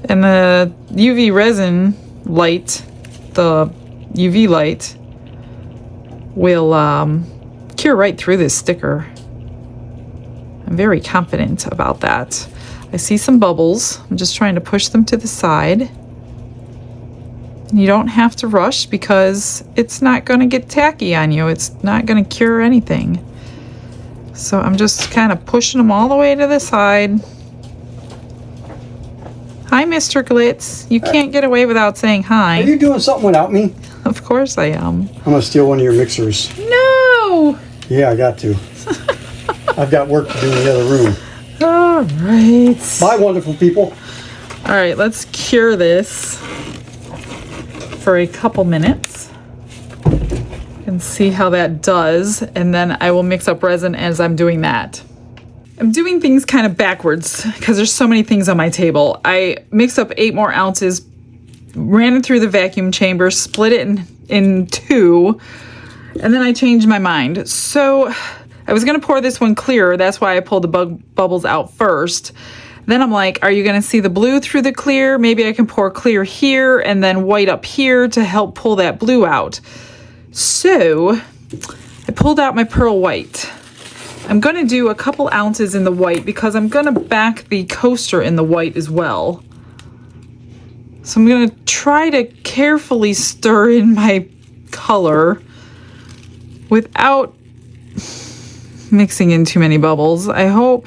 And the UV resin light, the UV light, will cure right through this sticker. I'm very confident about that. I see some bubbles. I'm just trying to push them to the side. You don't have to rush because it's not going to get tacky on you. It's not going to cure anything. So I'm just kind of pushing them all the way to the side. Hi, Mr. Glitz. You can't get away without saying hi. Are you doing something without me? Of course I am. I'm going to steal one of your mixers. No! Yeah, I got to. I've got work to do in the other room. All right. Bye, wonderful people. All right, let's cure this for a couple minutes and see how that does, and then I will mix up resin as I'm doing that. I'm doing things kind of backwards because there's so many things on my table. I mixed up 8 more ounces, ran it through the vacuum chamber, split it in 2, and then I changed my mind. So I was gonna pour this one clear, that's why I pulled the bubbles out first. Then I'm like, are you gonna see the blue through the clear? Maybe I can pour clear here and then white up here to help pull that blue out. So I pulled out my pearl white. I'm gonna do a couple ounces in the white because I'm gonna back the coaster in the white as well. So I'm gonna try to carefully stir in my color without mixing in too many bubbles. I hope.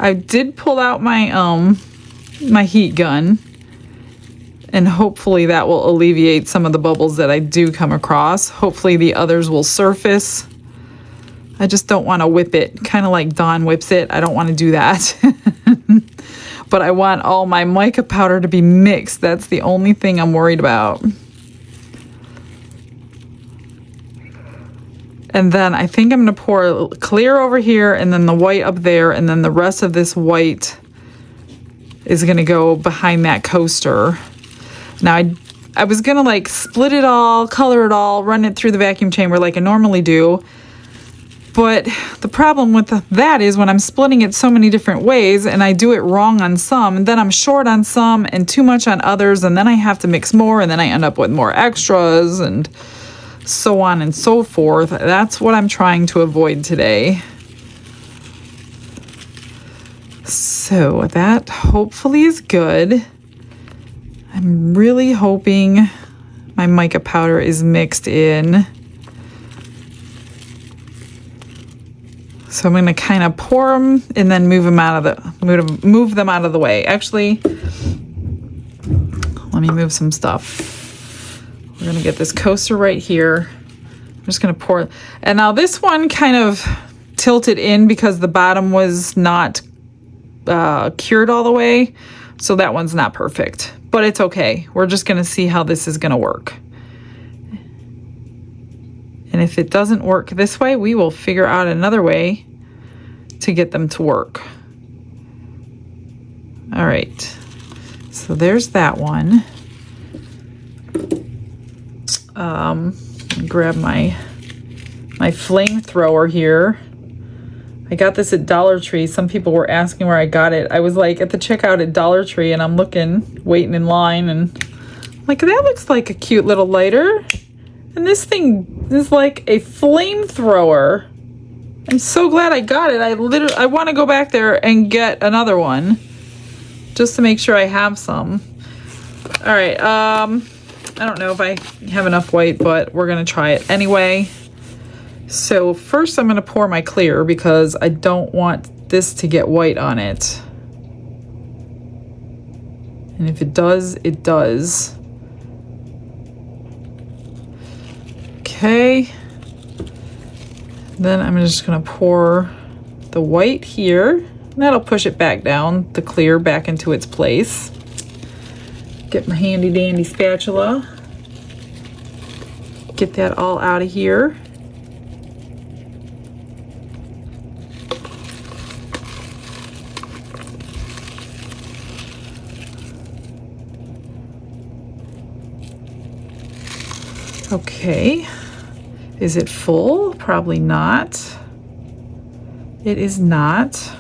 I did pull out my my heat gun, and hopefully that will alleviate some of the bubbles that I do come across. Hopefully the others will surface. I just don't want to whip it, kind of like Dawn whips it. I don't want to do that. But I want all my mica powder to be mixed. That's the only thing I'm worried about. And then I think I'm going to pour clear over here and then the white up there, and then the rest of this white is going to go behind that coaster. Now I was gonna like split it all, color it all, run it through the vacuum chamber like I normally do. But the problem with that is when I'm splitting it so many different ways and I do it wrong on some, and then I'm short on some and too much on others, and then I have to mix more, and then I end up with more extras and so on and so forth. That's what I'm trying to avoid today. So that hopefully is good. I'm really hoping my mica powder is mixed in. So I'm going to kind of pour them and then move them out of the way. Actually, let me move some stuff. We're going to get this coaster right here. I'm just going to pour. And now this one kind of tilted in because the bottom was not cured all the way. So that one's not perfect, but it's okay. We're just going to see how this is going to work. And if it doesn't work this way, we will figure out another way to get them to work. All right, so there's that one. Grab my flamethrower here. I got this at Dollar Tree. Some people were asking where I got it. I was like at the checkout at Dollar Tree and I'm looking, waiting in line, and I'm like, that looks like a cute little lighter. And this thing is like a flamethrower. I'm so glad I got it. I want to go back there and get another one just to make sure I have some. All right. I don't know if I have enough white, but we're going to try it anyway. So first I'm going to pour my clear because I don't want this to get white on it. And if it does, it does. Okay. Then I'm just going to pour the white here. And that'll push it back down, the clear back into its place. Get my handy dandy spatula. Get that all out of here. Okay, is it full? Probably not. It is not.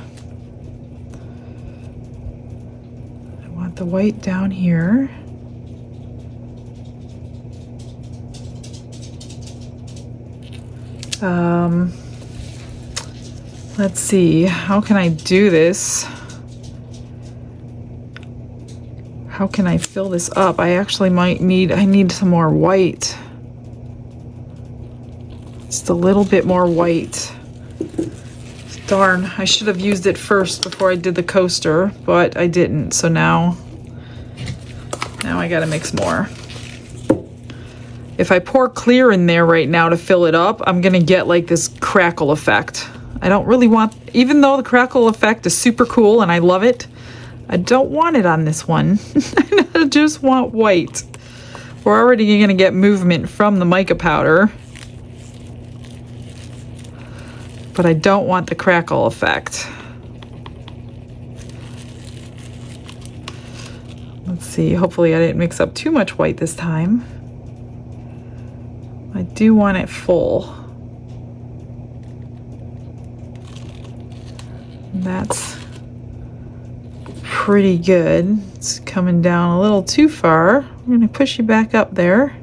I want the white down here. Let's see, how can I do this? How can I fill this up? I actually I need some more white. Just a little bit more white. Darn, I should have used it first before I did the coaster, but I didn't. So now I gotta mix more. If I pour clear in there right now to fill it up, I'm gonna get like this crackle effect. I don't really want, even though the crackle effect is super cool and I love it, I don't want it on this one. I just want white. We're already gonna get movement from the mica powder, but I don't want the crackle effect. Let's see, hopefully I didn't mix up too much white this time. I do want it full. That's pretty good. It's coming down a little too far. I'm going to push you back up there.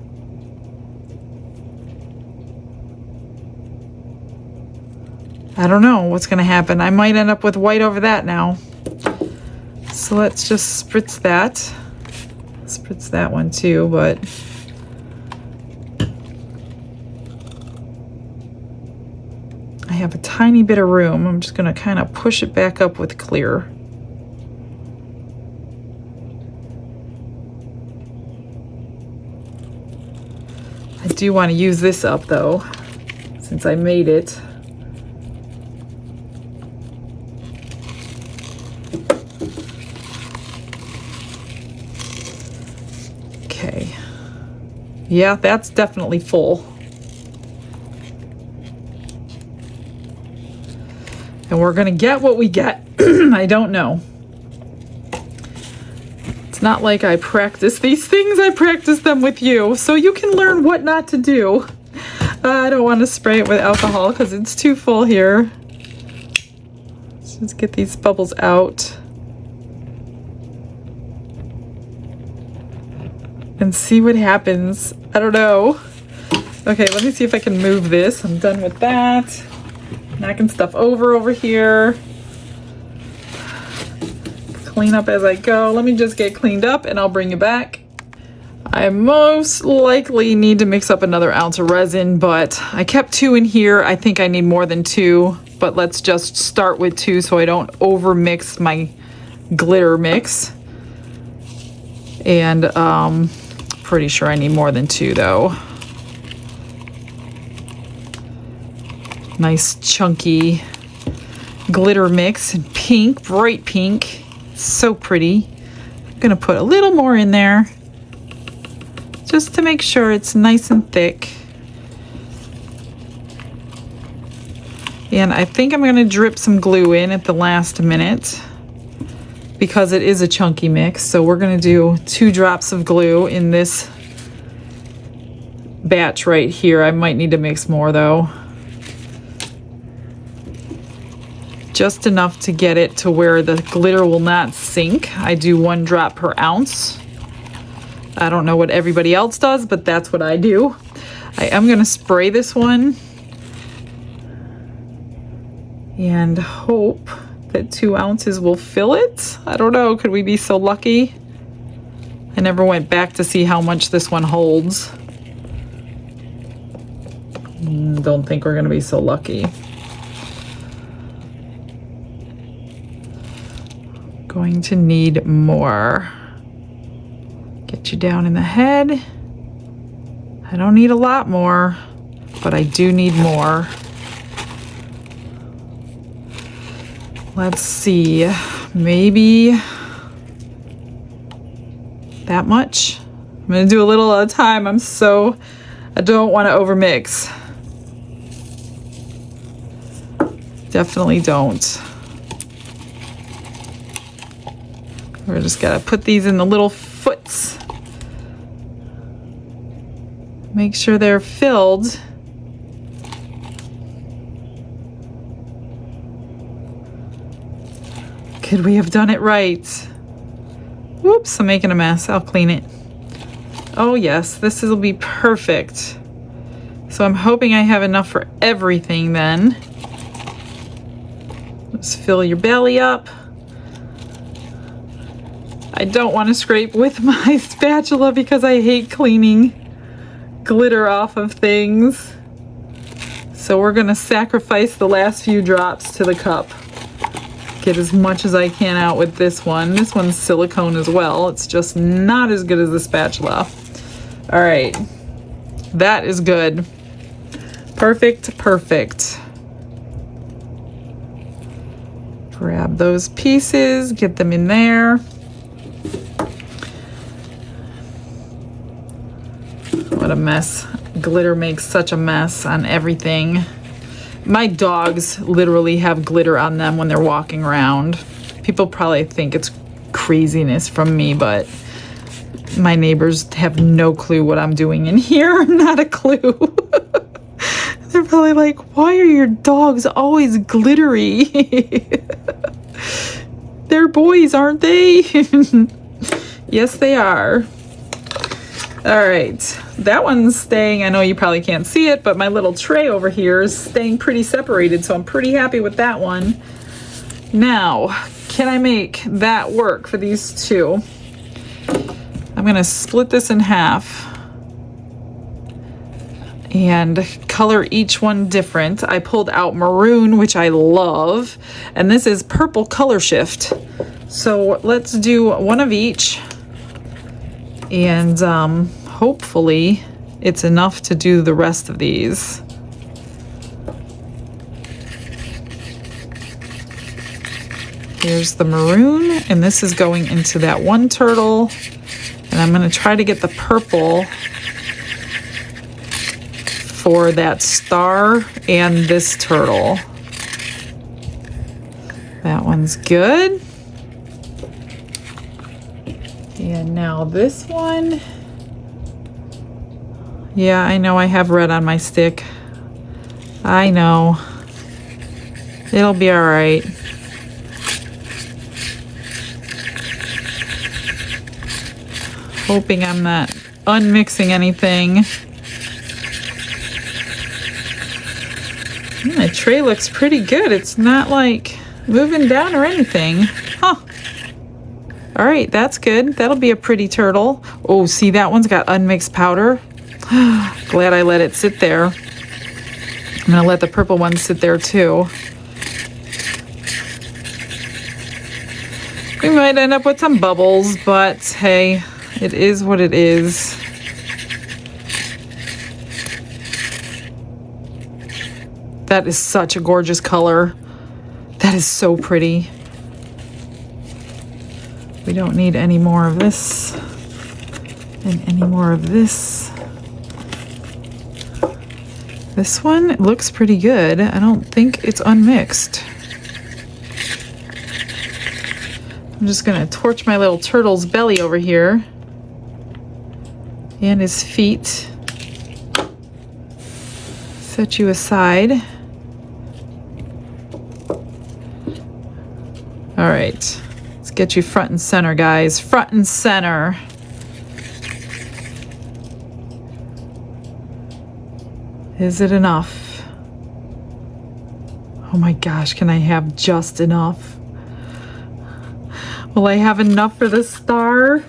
I don't know what's going to happen. I might end up with white over that now. So let's just spritz that. Spritz that one too, but I have a tiny bit of room. I'm just going to kind of push it back up with clear. I do want to use this up though, since I made it. Okay. Yeah, that's definitely full. And we're gonna get what we get. I don't know. It's not like I practice these things, I practice them with you, so you can learn what not to do. I don't want to spray it with alcohol because it's too full here. Let's just get these bubbles out. And see what happens. I don't know. Okay, let me see if I can move this. I'm done with that. Knocking stuff over here. Clean up as I go. Let me just get cleaned up and I'll bring you back. I most likely need to mix up another ounce of resin, but I kept 2 in here. I think I need more than 2, but let's just start with 2 so I don't over mix my glitter mix. And pretty sure I need more than 2 though. Nice chunky glitter mix in pink, bright pink. So pretty. I'm gonna put a little more in there just to make sure it's nice and thick. And I think I'm gonna drip some glue in at the last minute because it is a chunky mix. So we're gonna do 2 drops of glue in this batch right here. I might need to mix more though. Just enough to get it to where the glitter will not sink. I do 1 drop per ounce. I don't know what everybody else does, but that's what I do. I am gonna spray this one and hope that 2 ounces will fill it. I don't know, could we be so lucky? I never went back to see how much this one holds. Don't think we're gonna be so lucky. Going to need more. Get you down in the head. I don't need a lot more, but I do need more. Let's see, maybe that much. I'm gonna do a little at a time. I don't want to overmix. Definitely don't. We're just gotta put these in the little foots. Make sure they're filled. Could we have done it right? Whoops, I'm making a mess. I'll clean it. Oh yes, this will be perfect. So I'm hoping I have enough for everything then. Just fill your belly up. I don't want to scrape with my spatula because I hate cleaning glitter off of things. So we're gonna sacrifice the last few drops to the cup. Get as much as I can out with this one. This one's silicone as well. It's just not as good as the spatula. All right, that is good. Perfect, perfect. Grab those pieces, get them in there. What a mess. Glitter makes such a mess on everything. My dogs literally have glitter on them when they're walking around. People probably think it's craziness from me, but my neighbors have no clue what I'm doing in here. Not a clue. They're probably like, why are your dogs always glittery? They're boys, aren't they? Yes, they are. All right, that one's staying. I know you probably can't see it, but my little tray over here is staying pretty separated, so I'm pretty happy with that one. Now, can I make that work for these 2? I'm gonna split this in half and color each one different. I pulled out maroon, which I love, and this is purple color shift. So let's do 1 of each. And hopefully it's enough to do the rest of these. Here's the maroon, and this is going into that one turtle. And I'm gonna try to get the purple for that star and this turtle. That one's good. And now this one. Yeah, I know I have red on my stick. I know. It'll be all right. Hoping I'm not unmixing anything. The tray looks pretty good. It's not like moving down or anything. Huh. All right, that's good. That'll be a pretty turtle. Oh, see, that one's got unmixed powder. Glad I let it sit there. I'm gonna let the purple one sit there too. We might end up with some bubbles, but hey, it is what it is. That is such a gorgeous color. That is so pretty. We don't need any more of this and any more of this. This one looks pretty good. I don't think it's unmixed. I'm just gonna torch my little turtle's belly over here and his feet. Set you aside. All right, let's get you front and center, guys. Front and center. Is it enough? Oh my gosh, can I have just enough? Will I have enough for the star?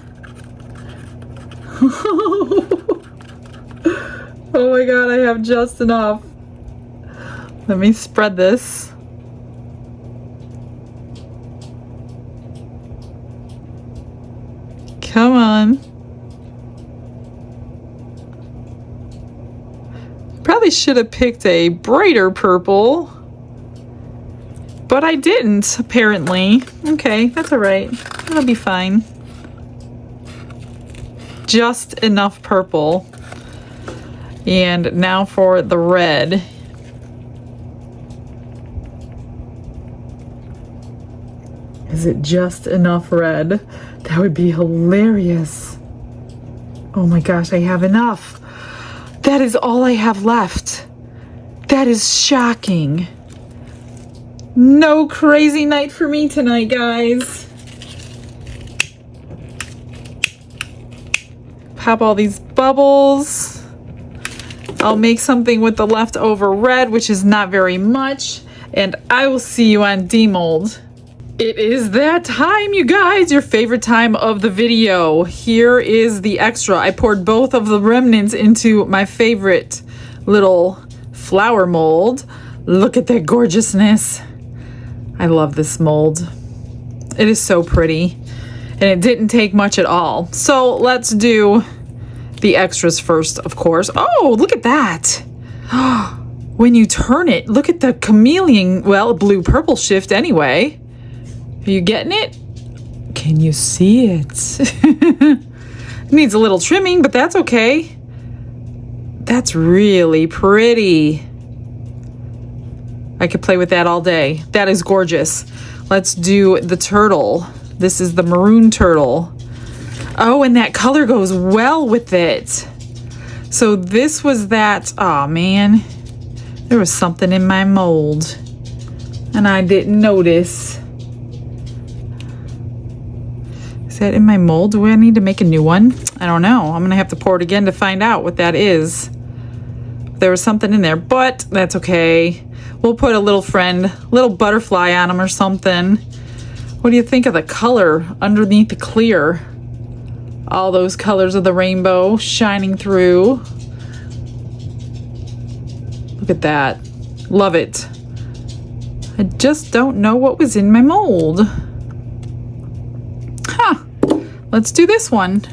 Oh my god, I have just enough. Let me spread this. Come on. Probably should have picked a brighter purple, but I didn't, apparently. Okay, that's all right. That'll be fine. Just enough purple. And now for the red. Is it just enough red? That would be hilarious. Oh my gosh, I have enough. That is all I have left. That is shocking. No crazy night for me tonight, guys. Pop all these bubbles. I'll make something with the leftover red, which is not very much, and I will see you on demold. It is that time, you guys, your favorite time of the video. Here is the extra. I poured both of the remnants into my favorite little flower mold. Look at that gorgeousness. I love this mold. It is so pretty, and it didn't take much at all. So let's do the extras first, of course. Oh, look at that. When you turn it, look at the chameleon, well, blue-purple shift anyway. Are you getting it? Can you see it? Needs a little trimming, but that's okay. That's really pretty. I could play with that all day. That is gorgeous. Let's do the turtle. This is the maroon turtle. Oh, and that color goes well with it. So this was that, oh man, there was something in my mold and I didn't notice. Is that in my mold? Do I need to make a new one? I don't know. I'm gonna have to pour it again to find out what that is. There was something in there, but that's okay. We'll put a little friend, little butterfly on them or something. What do you think of the color underneath the clear? All those colors of the rainbow shining through. Look at that. Love it. I just don't know what was in my mold. Huh. Let's do this one.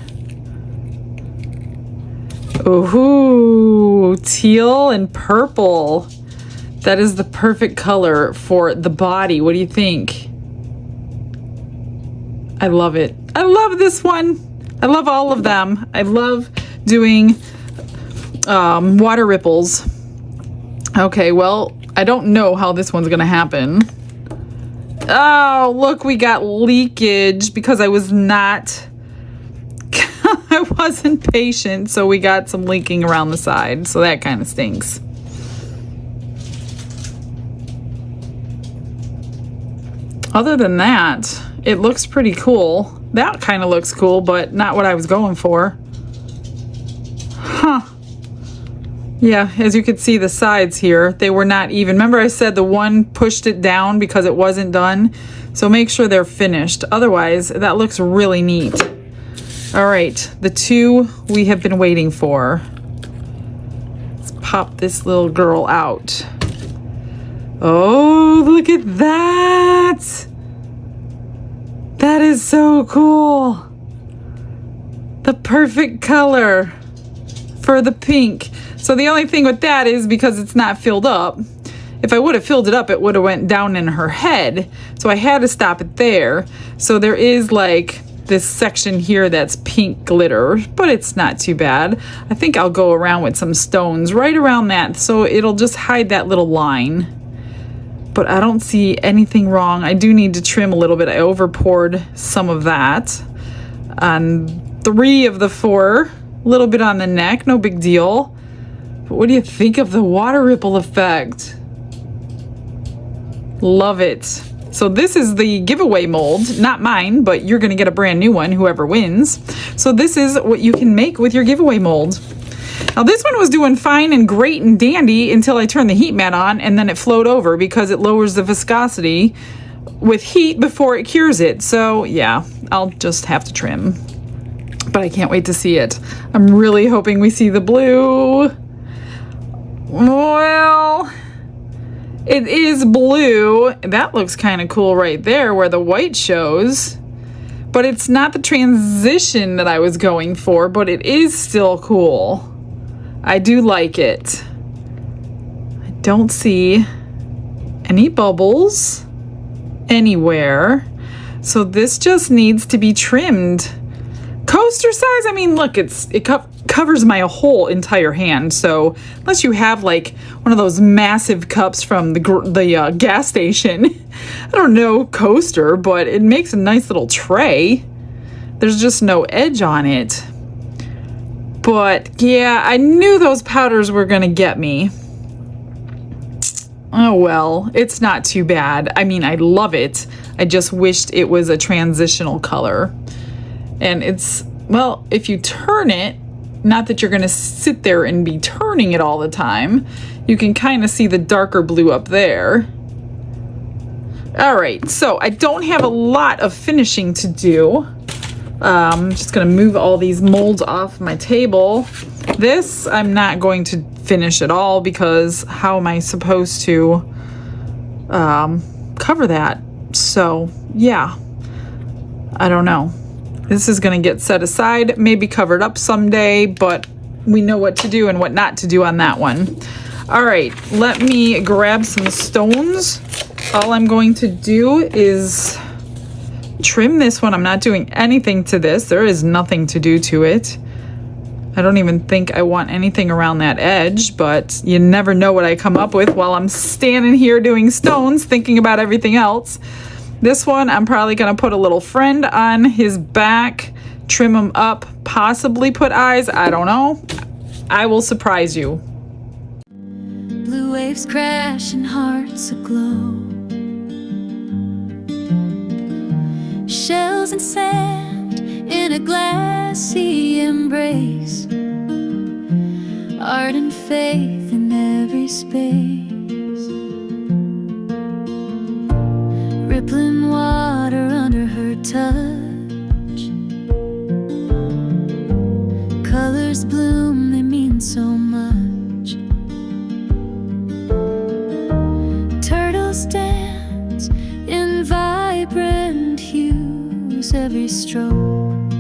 Ooh, teal and purple. That is the perfect color for the body. What do you think? I love it. I love this one. I love all of them. I love doing water ripples. Okay, well, I don't know how this one's gonna happen. Oh, look, we got leakage because I was not I wasn't patient, so we got some leaking around the side, so that kind of stinks. Other than that, it looks pretty cool. That kind of looks cool, but not what I was going for. Huh. Yeah, as you could see the sides here, they were not even. Remember I said the one pushed it down because it wasn't done? So make sure they're finished. Otherwise, that looks really neat. All right, the two we have been waiting for. Let's pop this little girl out. Oh, look at that! That is so cool. The perfect color for the pink. So the only thing with that is because it's not filled up. If I would have filled it up, it would have went down in her head. So I had to stop it there. So there is like this section here that's pink glitter, but it's not too bad. I think I'll go around with some stones right around that so it'll just hide that little line. But I don't see anything wrong. I do need to trim a little bit. I over poured some of that on 3 of the 4. A little bit on the neck, no big deal. But what do you think of the water ripple effect? Love it. So this is the giveaway mold, not mine, but you're gonna get a brand new one, whoever wins. So this is what you can make with your giveaway mold. Now this one was doing fine and great and dandy until I turned the heat mat on, and then it flowed over because it lowers the viscosity with heat before it cures it. So yeah, I'll just have to trim. But I can't wait to see it. I'm really hoping we see the blue. Well, it is blue. That looks kind of cool right there where the white shows. But it's not the transition that I was going for, but it is still cool. I do like it. I don't see any bubbles anywhere. So this just needs to be trimmed. Coaster size, I mean, look, it covers my whole entire hand. So unless you have like one of those massive cups from the gas station, I don't know, coaster, but it makes a nice little tray. There's just no edge on it. But yeah, I knew those powders were gonna get me. Oh well, it's not too bad. I mean, I love it. I just wished it was a transitional color. And it's, well, if you turn it, not that you're gonna sit there and be turning it all the time, you can kind of see the darker blue up there. All right, so I don't have a lot of finishing to do. I'm just gonna move all these molds off my table. This I'm not going to finish at all because how am I supposed to cover that? So yeah, I don't know. This is gonna get set aside, maybe covered up someday, but we know what to do and what not to do on that one. All right, let me grab some stones. All I'm going to do is trim this one. I'm not doing anything to this. There is nothing to do to it. I don't even think I want anything around that edge, but you never know what I come up with while I'm standing here doing stones, thinking about everything else. This one, I'm probably gonna put a little friend on his back, trim him up, possibly put eyes, I don't know. I will surprise you. Blue waves crash and hearts aglow. Shells and sand in a glassy embrace. Art and faith in every space. Rippling water under her touch. Colors bloom, they mean so much. Turtles dance in vibrant hues. Every stroke,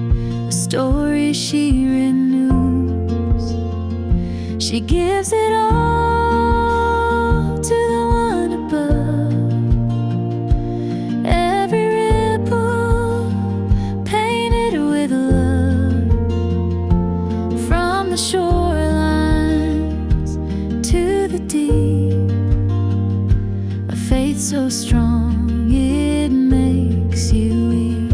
a story she renews. She gives it all to the one above. Every ripple painted with love. From the shorelines to the deep, a faith so strong it makes you weep.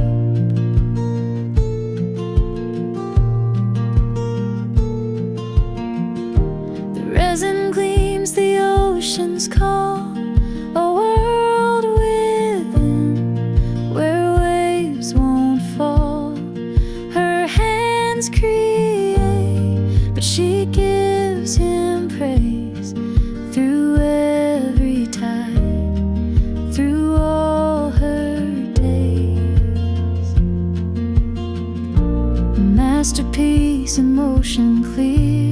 oceans call, a world within where waves won't fall. Her hands create, but she gives him praise through every tide, through all her days. A masterpiece in motion clear,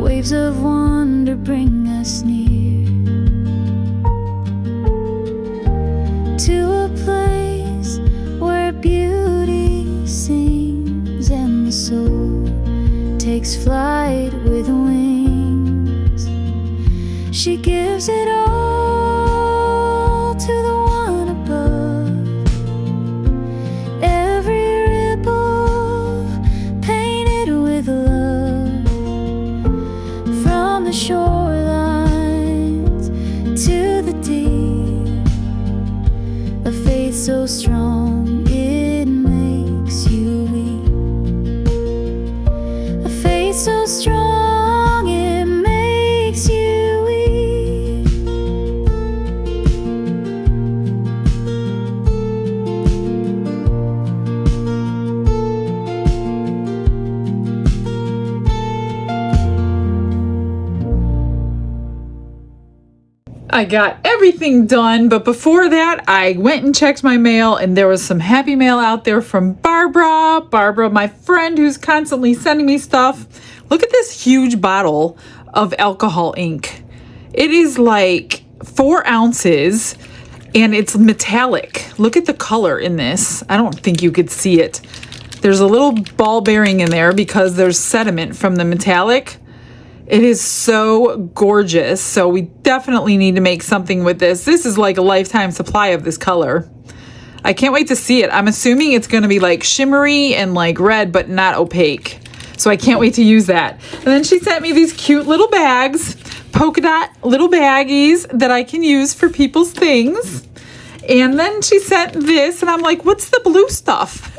waves of wonder bring us near to a place where beauty sings and the soul takes flight with wings. She gives it all to the one above. Every ripple painted with love, from the shorelines to the deep. A faith so strong it makes you weep. A faith so strong it makes you weep. I got everything done, but before that, I went and checked my mail, and there was some happy mail out there from Barbara. Barbara, my friend who's constantly sending me stuff. Look at this huge bottle of alcohol ink. It is like 4 ounces, and it's metallic. Look at the color in this. I don't think you could see it. There's a little ball bearing in there because there's sediment from the metallic. It is so gorgeous. So we definitely need to make something with this. This is like a lifetime supply of this color. I can't wait to see it. I'm assuming it's going to be like shimmery and like red, but not opaque. So I can't wait to use that. And then she sent me these cute little bags, polka dot little baggies that I can use for people's things. And then she sent this, and I'm like, what's the blue stuff?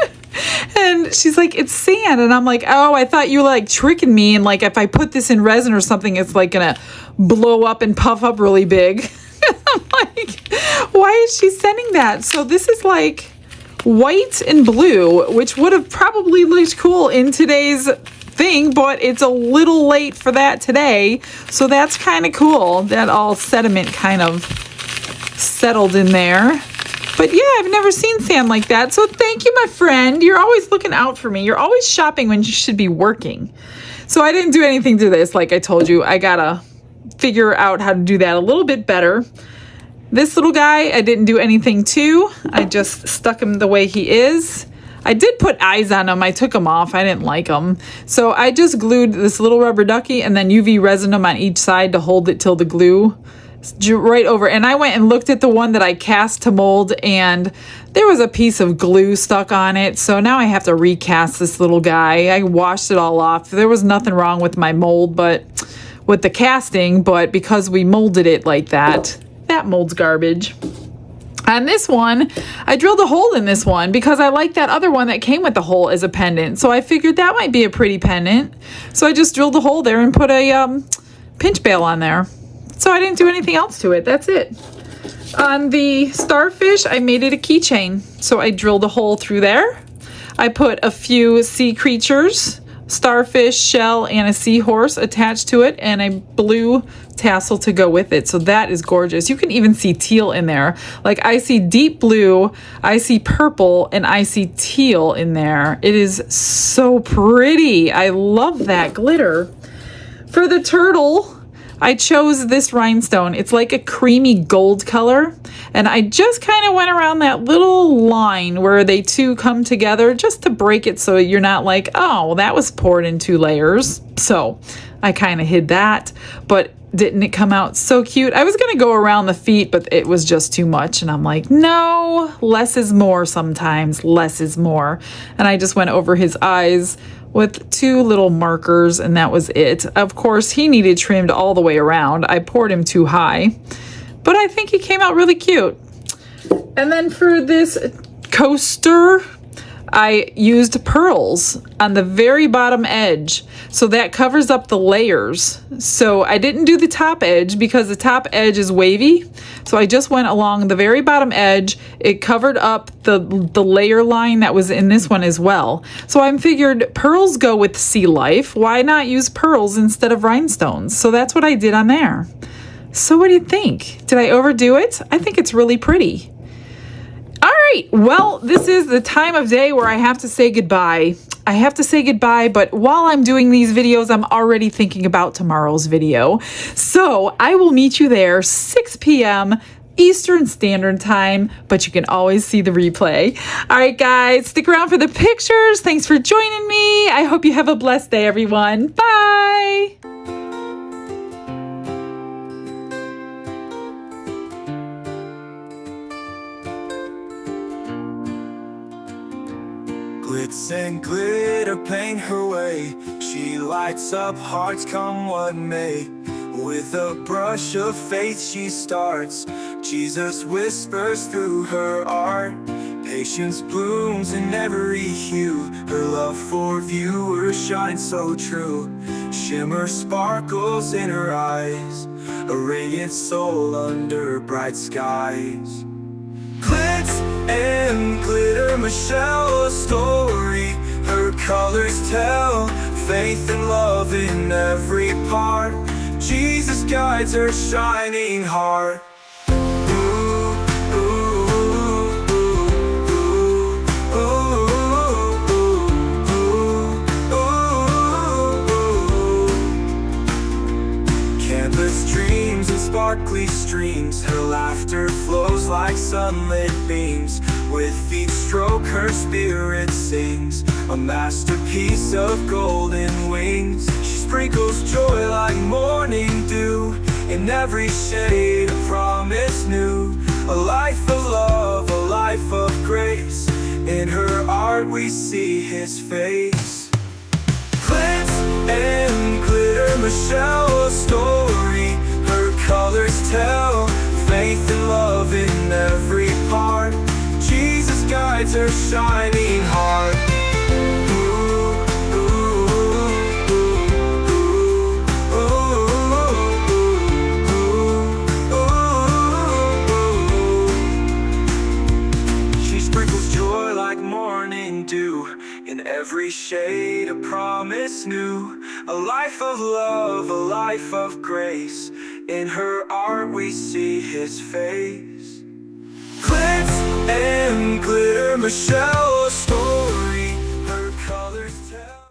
And she's like, it's sand. And I'm like, oh, I thought you were like tricking me. And like, if I put this in resin or something, it's like gonna blow up and puff up really big. I'm like, why is she sending that? So this is like white and blue, which would have probably looked cool in today's thing, but it's a little late for that today. So that's kind of cool. That all sediment kind of settled in there. But yeah, I've never seen sand like that. So thank you, my friend. You're always looking out for me. You're always shopping when you should be working. So I didn't do anything to this. Like I told you, I gotta figure out how to do that a little bit better. This little guy, I didn't do anything to. I just stuck him the way he is. I did put eyes on him. I took them off. I didn't like them. So I just glued this little rubber ducky and then UV resin them on each side to hold it till the glue right over. And I went and looked at the one that I cast to mold, and there was a piece of glue stuck on it. So now I have to recast this little guy. I washed it all off. There was nothing wrong with my mold, but with the casting, but because we molded it like that, that mold's garbage. On this one, I drilled a hole in this one because I like that other one that came with the hole as a pendant. So I figured that might be a pretty pendant. So I just drilled a hole there and put a pinch bail on there. So I didn't do anything else to it. That's it. On the starfish, I made it a keychain. So I drilled a hole through there. I put a few sea creatures, starfish, shell, and a seahorse attached to it, and a blue tassel to go with it. So that is gorgeous. You can even see teal in there. Like I see deep blue, I see purple, and I see teal in there. It is so pretty. I love that glitter. For the turtle, I chose this rhinestone. It's like a creamy gold color. And I just kind of went around that little line where they two come together just to break it so you're not like, oh, well, that was poured in 2 layers. So I kind of hid that. But didn't it come out so cute? I was going to go around the feet, but it was just too much. And I'm like, no, less is more sometimes. Less is more. And I just went over his eyes with 2 little markers, and that was it. Of course, he needed trimmed all the way around. I poured him too high, but I think he came out really cute. And then for this coaster, I used pearls on the very bottom edge, so that covers up the layers. So I didn't do the top edge because the top edge is wavy, so I just went along the very bottom edge. It covered up the layer line that was in this one as well. So I figured pearls go with sea life. Why not use pearls instead of rhinestones? So that's what I did on there. So what do you think? Did I overdo it? I think it's really pretty. All right, well, this is the time of day where I have to say goodbye. I have to say goodbye, but while I'm doing these videos, I'm already thinking about tomorrow's video. So I will meet you there, 6 p.m. Eastern Standard Time, but you can always see the replay. All right, guys, stick around for the pictures. Thanks for joining me. I hope you have a blessed day, everyone. Bye. Glitz and glitter paint her way. She lights up hearts come what may. With a brush of faith she starts. Jesus whispers through her art. Patience blooms in every hue. Her love for viewers shines so true. Shimmer sparkles in her eyes. A radiant soul under bright skies. Glitz and glitter, Michelle, a story. Her colors tell faith and love in every part. Jesus guides her shining heart. Ooh, ooh, ooh, ooh, ooh, ooh. Canvas dreams and sparkly streams. Her laughter flows like sunlit beams. With each stroke her spirit sings, a masterpiece of golden wings. She sprinkles joy like morning dew. In every shade a promise new. A life of love, a life of grace. In her art we see his face. Glitz and glitter, Michelle, a story. Her colors tell faith and love in every part. Jesus guides her shining heart. Ooh, ooh, ooh, ooh, ooh, ooh. She sprinkles joy like morning dew. In every shade a promise new. A life of love, a life of grace. In her art we see his face. Glitz and glitter, Michelle, a story.